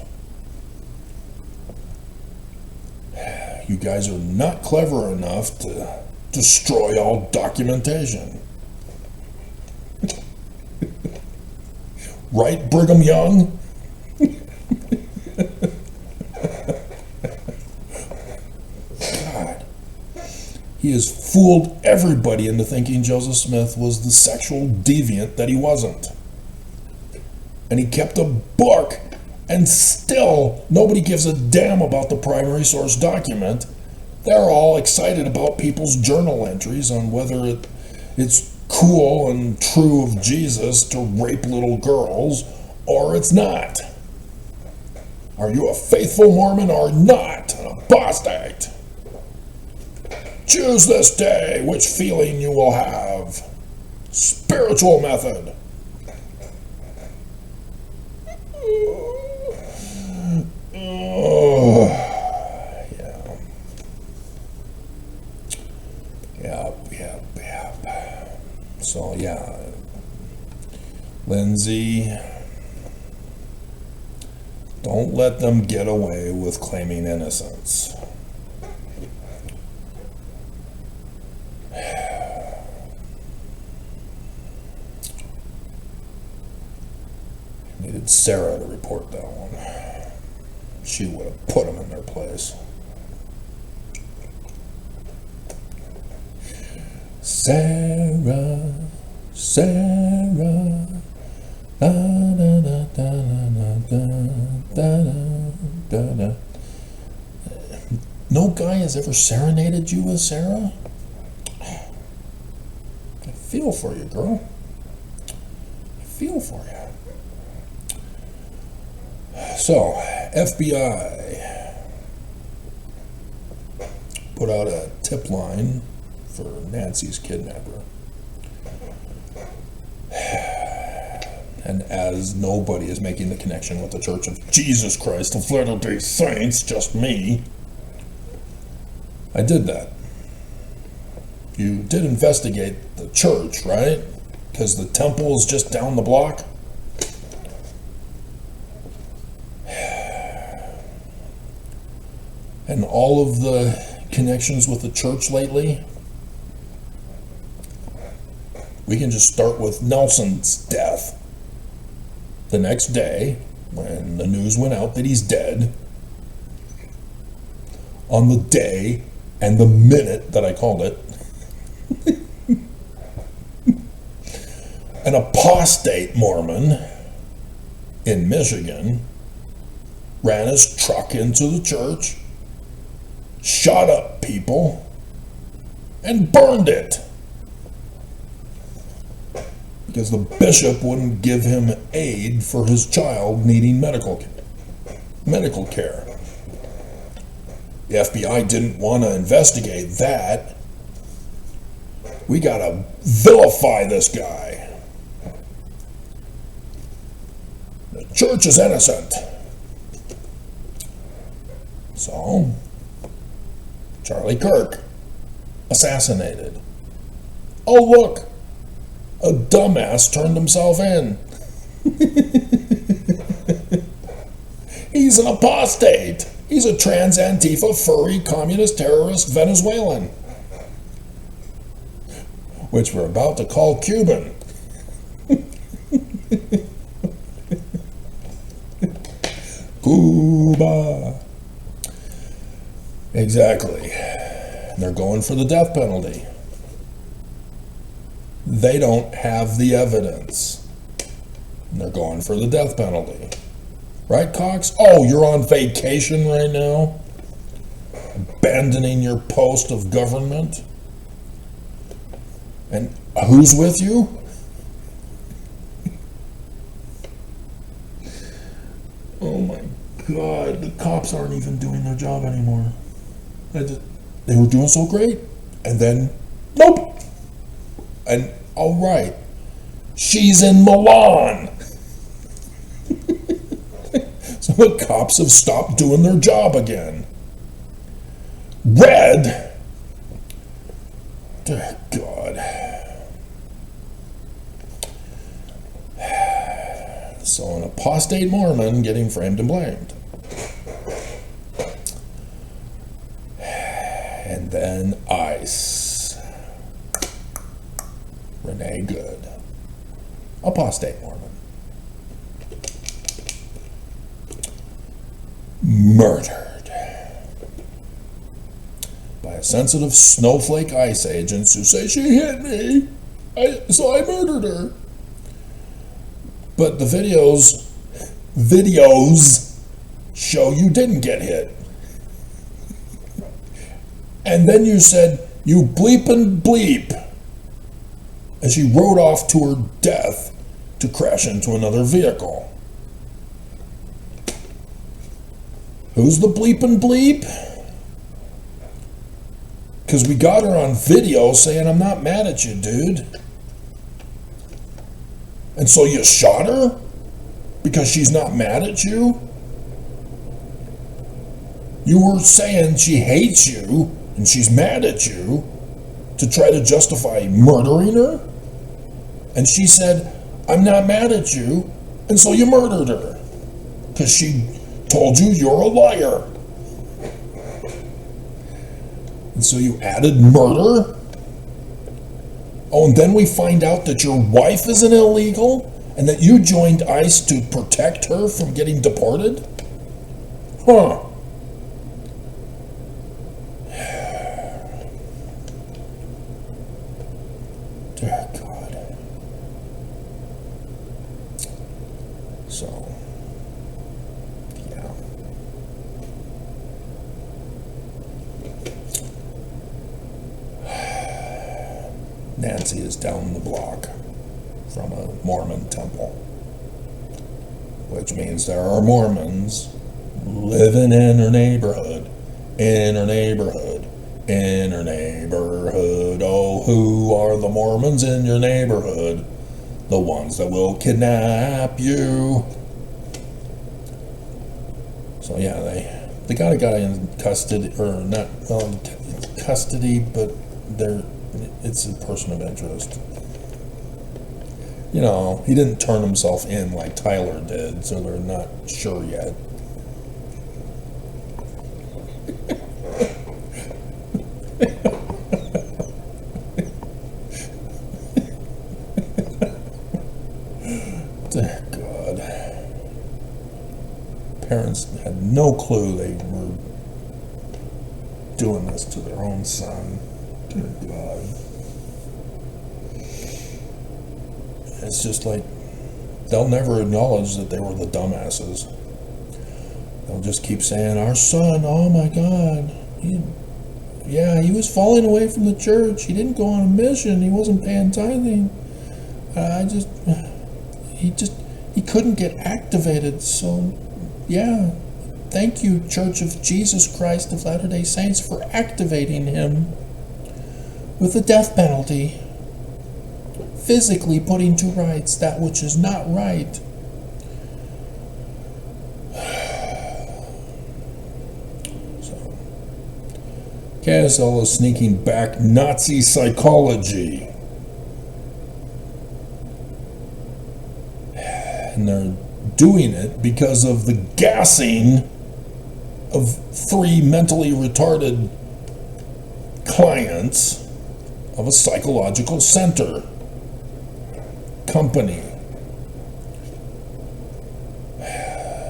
You guys are not clever enough to destroy all documentation. Right, Brigham Young? God. He has fooled everybody into thinking Joseph Smith was the sexual deviant that he wasn't. And he kept a book, and still nobody gives a damn about the primary source document. They're all excited about people's journal entries on whether it's cool and true of Jesus to rape little girls or it's not. Are you a faithful Mormon or not? An apostate? Choose this day which feeling you will have. Spiritual method. Oh, yeah. Yep. So, yeah. Lindsay, don't let them get away with claiming innocence. Needed Sarah to report that one. She would have put them in their place. Sarah, Sarah. Da, da, da, da, da, da, da, da. No guy has ever serenaded you with Sarah? I feel for you, girl. I feel for you. So, FBI put out a tip line for Nancy's kidnapper. And as nobody is making the connection with the Church of Jesus Christ of Latter-day Saints, just me, I did that. You did investigate the church, right? Because the temple is just down the block. And all of the connections with the church lately, we can just start with Nelson's death. The next day, when the news went out that he's dead, on the day and the minute that I called it, an apostate Mormon in Michigan ran his truck into the church, shot up people, and burned it. Because the bishop wouldn't give him aid for his child needing medical care. The FBI didn't want to investigate that. We gotta vilify this guy. The church is innocent. So, Charlie Kirk, assassinated. Oh, look! A dumbass turned himself in. He's an apostate. He's a trans Antifa, furry, communist, terrorist Venezuelan. Which we're about to call Cuban. Cuba. Exactly. They're going for the death penalty. They don't have the evidence. They're going for the death penalty. Right, Cox? Oh, you're on vacation right now? Abandoning your post of government? And who's with you? Oh my God, the cops aren't even doing their job anymore. They were doing so great, and then, nope. And, all right, she's in Milan. So the cops have stopped doing their job again. Red. Dear God. So an apostate Mormon getting framed and blamed. And then ICE. Renee Good. Apostate Mormon. Murdered by a sensitive snowflake ICE agents who say she hit me, so I murdered her. But the videos show you didn't get hit. And then you said, you bleep and bleep, as she rode off to her death to crash into another vehicle. Who's the bleep and bleep? Because we got her on video saying, I'm not mad at you, dude. And so you shot her? Because she's not mad at you? You were saying she hates you and she's mad at you to try to justify murdering her? And she said, I'm not mad at you, and so you murdered her. Because she told you you're a liar. And so you added murder? Oh, and then we find out that your wife is an illegal and that you joined ICE to protect her from getting deported? Huh. Dear God. So, yeah. Nancy is down the block from a Mormon temple, which means there are Mormons living in her neighborhood, in her neighborhood, in her neighborhood. Oh, who are the Mormons in your neighborhood? The ones that will kidnap you. So yeah, they got a guy in custody, or not, well, custody, but it's a person of interest. You know, he didn't turn himself in like Tyler did, so they're not sure yet. Dear God. Parents had no clue they were doing this to their own son. Dear God. It's just like they'll never acknowledge that they were the dumbasses. They'll just keep saying, our son, oh my God, he was falling away from the church. He didn't go on a mission. He wasn't paying tithing. He couldn't get activated. So, yeah, thank you, Church of Jesus Christ of Latter-day Saints, for activating him with the death penalty. Physically putting to rights that which is not right. So, KSL is sneaking back Nazi psychology. And they're doing it because of the gassing of 3 mentally retarded clients of a psychological center company.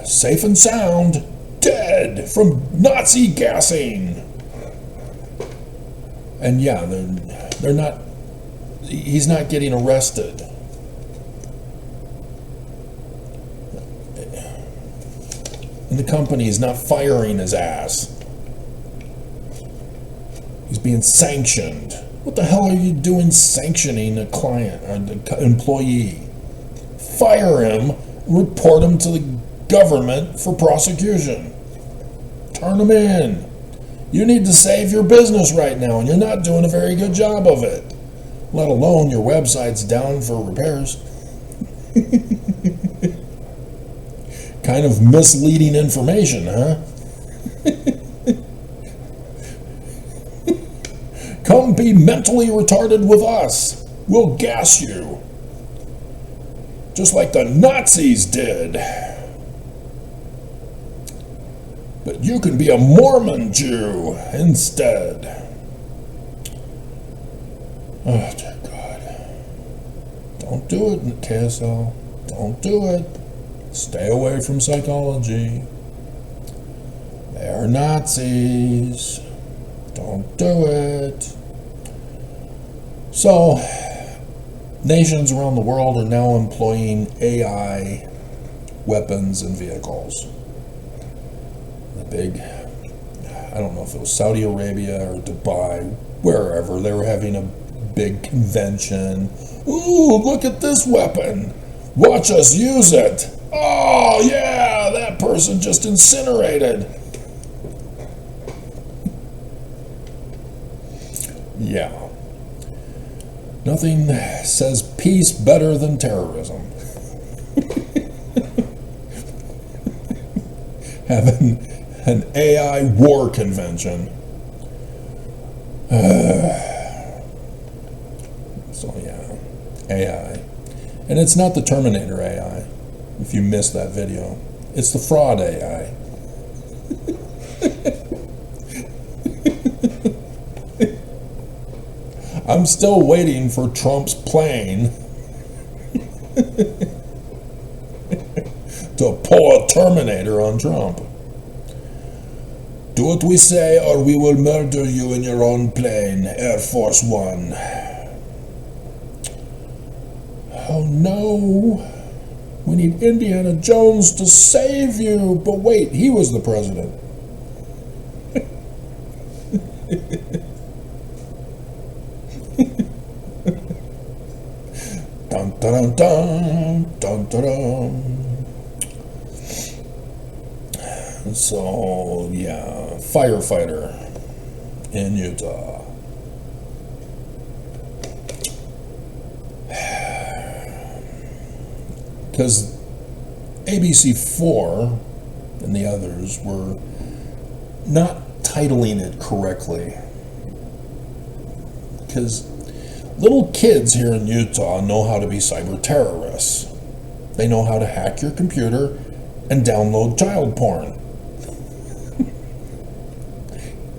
Safe and sound, dead from Nazi gassing. And yeah, they're not, he's not getting arrested. And the company is not firing his ass. He's being sanctioned. What the hell are you doing sanctioning a client or an employee? Fire him, report him to the government for prosecution. Turn him in. You need to save your business right now, and you're not doing a very good job of it. Let alone your website's down for repairs. Kind of misleading information, huh? Come be mentally retarded with us. We'll gas you. Just like the Nazis did. But you can be a Mormon Jew instead. Oh, dear God. Don't do it, KSL. Don't do it. Stay away from psychology. They're Nazis. Don't do it. So, nations around the world are now employing AI weapons and vehicles. The big, I don't know if it was Saudi Arabia or Dubai, wherever, they were having a big convention. Ooh, look at this weapon. Watch us use it. Oh, yeah, that person just incinerated. Yeah. Nothing says peace better than terrorism. Having an AI war convention. So yeah, AI. And it's not the Terminator AI, if you missed that video. It's the fraud AI. I'm still waiting for Trump's plane to pull a Terminator on Trump. Do what we say or we will murder you in your own plane, Air Force One. Oh no. We need Indiana Jones to save you. But wait, he was the president. Dun, dun, dun, dun, dun, dun. So, yeah, firefighter in Utah. Because ABC4 and the others were not titling it correctly. Because little kids here in Utah know how to be cyber terrorists. They know how to hack your computer and download child porn.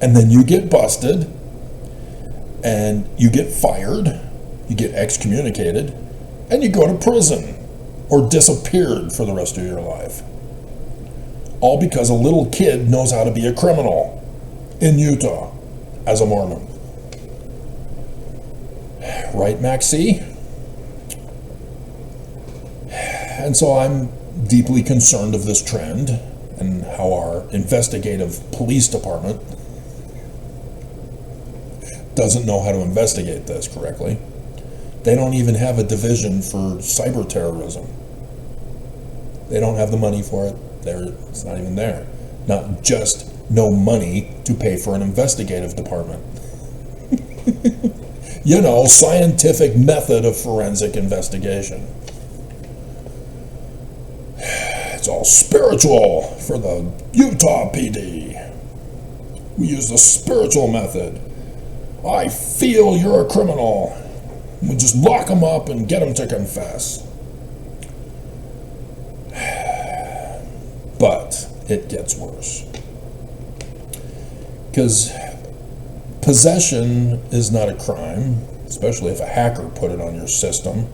And then you get busted, and you get fired, you get excommunicated, and you go to prison or disappeared for the rest of your life. All because a little kid knows how to be a criminal in Utah as a Mormon. Right, Maxie? And so I'm deeply concerned of this trend and how our investigative police department doesn't know how to investigate this correctly. They don't even have a division for cyber terrorism. They don't have the money for it. It's not even there. Not just no money to pay for an investigative department. You know, scientific method of forensic investigation. It's all spiritual for the Utah PD. We use the spiritual method. I feel you're a criminal. We just lock them up and get them to confess. But it gets worse. Because possession is not a crime, especially if a hacker put it on your system.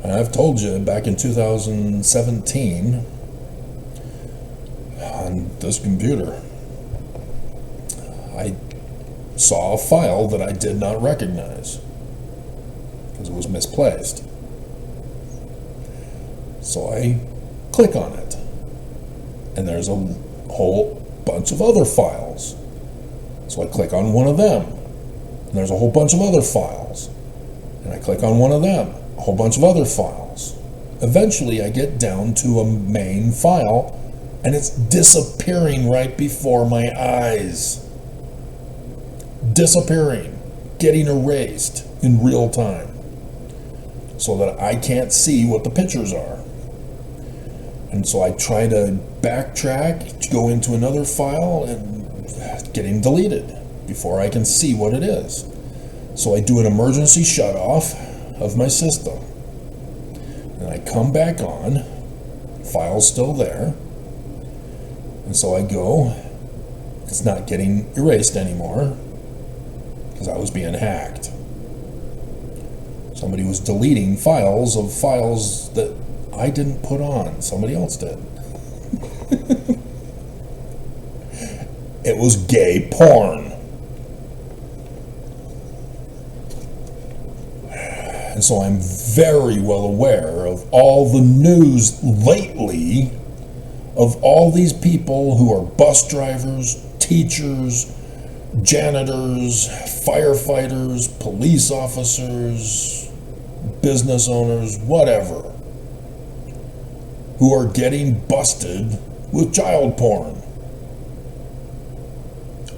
And I've told you back in 2017 on this computer, I saw a file that I did not recognize because it was misplaced. So I click on it, and there's a whole bunch of other files. So I click on one of them, and there's a whole bunch of other files. And I click on one of them, a whole bunch of other files. Eventually I get down to a main file, and it's disappearing right before my eyes. Disappearing, getting erased in real time, so that I can't see what the pictures are. And so I try to backtrack to go into another file, and it's getting deleted before I can see what it is. So I do an emergency shut off of my system, and I come back on, file's still there, and so I go, it's not getting erased anymore because I was being hacked. Somebody was deleting files of files that I didn't put on, somebody else did. It was gay porn. And so I'm very well aware of all the news lately of all these people who are bus drivers, teachers, janitors, firefighters, police officers, business owners, whatever, who are getting busted with child porn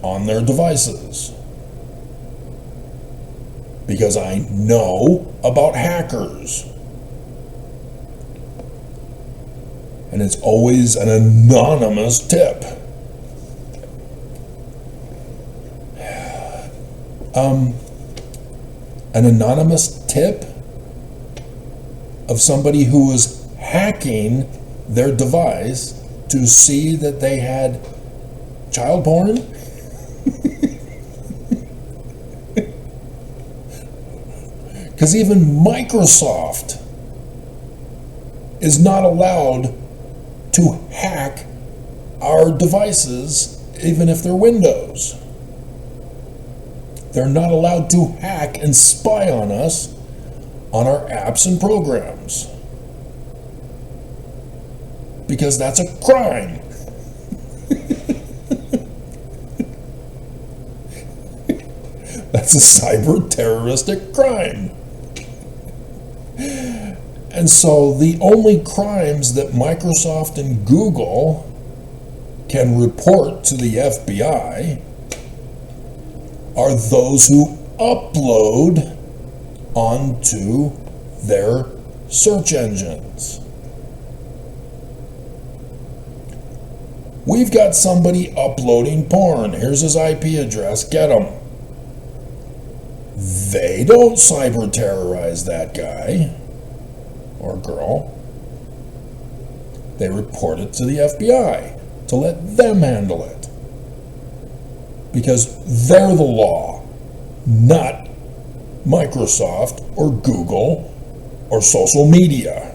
on their devices. Because I know about hackers. And it's always an anonymous tip. An anonymous tip of somebody who was hacking their device to see that they had child porn? Because even Microsoft is not allowed to hack our devices, even if they're Windows. They're not allowed to hack and spy on us on our apps and programs. because that's a crime. That's a cyber terroristic crime. And so the only crimes that Microsoft and Google can report to the FBI are those who upload onto their search engines. We've got somebody uploading porn. Here's his IP address. Get him. They don't cyber terrorize that guy or girl. They report it to the FBI to let them handle it. Because they're the law, not Microsoft or Google or social media.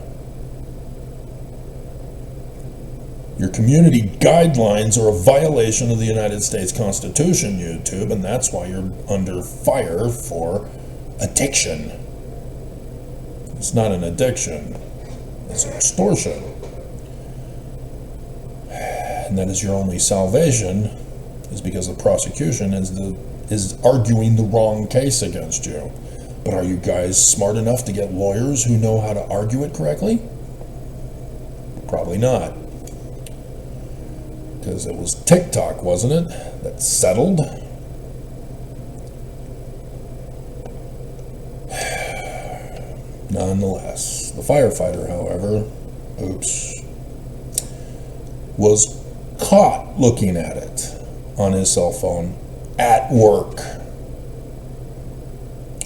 Your community guidelines are a violation of the United States Constitution, YouTube, and that's why you're under fire for addiction. It's not an addiction, it's extortion. And that is your only salvation, is because the prosecution is arguing the wrong case against you. But are you guys smart enough to get lawyers who know how to argue it correctly? Probably not. Because it was TikTok, wasn't it, that settled? Nonetheless, the firefighter, however, was caught looking at it on his cell phone at work.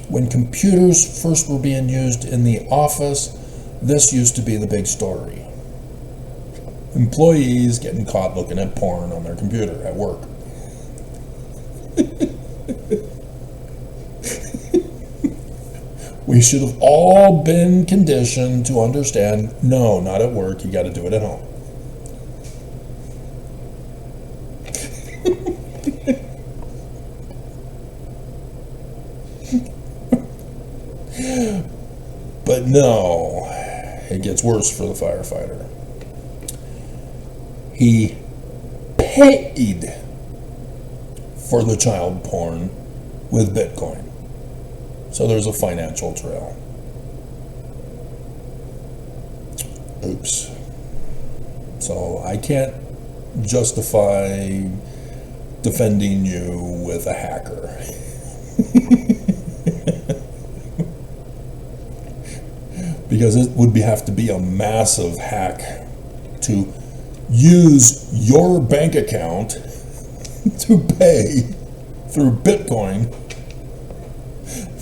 When computers first were being used in the office, this used to be the big story. Employees getting caught looking at porn on their computer at work. We should have all been conditioned to understand, no, not at work, you got to do it at home. But no, it gets worse for the firefighter. He paid for the child porn with Bitcoin. So there's a financial trail. Oops. So I can't justify defending you with a hacker. Because it would have to be a massive hack to use your bank account to pay through Bitcoin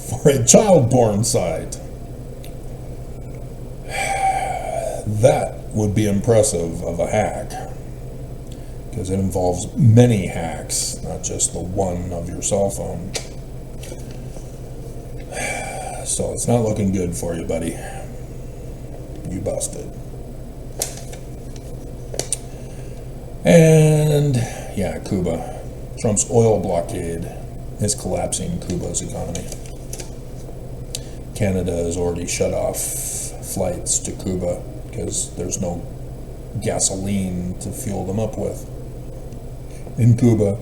for a child porn site. That would be impressive of a hack, because it involves many hacks, not just the one of your cell phone. So it's not looking good for you, buddy. You busted. And yeah, Cuba. Trump's oil blockade is collapsing Cuba's economy. Canada has already shut off flights to Cuba because there's no gasoline to fuel them up with in Cuba.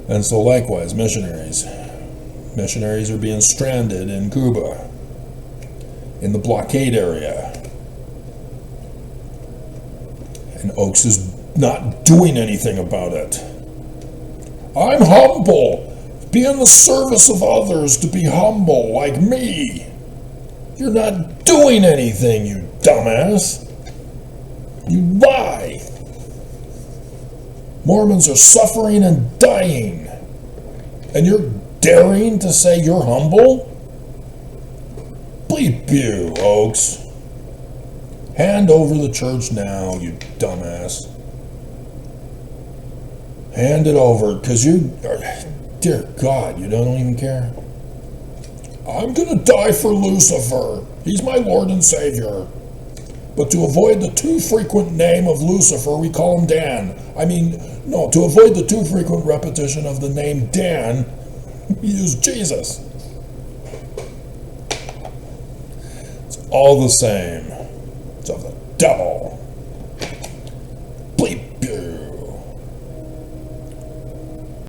And so likewise, missionaries are being stranded in Cuba, in the blockade area. And Oaks is not doing anything about it. I'm humble. Be in the service of others to be humble like me. You're not doing anything, you dumbass. You lie. Mormons are suffering and dying. And you're daring to say you're humble? Bleep you, Oaks. Hand over the church now, you dumbass. Hand it over, because dear God, you don't even care. I'm going to die for Lucifer. He's my Lord and Savior. But to avoid the too frequent name of Lucifer, we call him Dan. To avoid the too frequent repetition of the name Dan, we use Jesus. It's all the same. of the devil.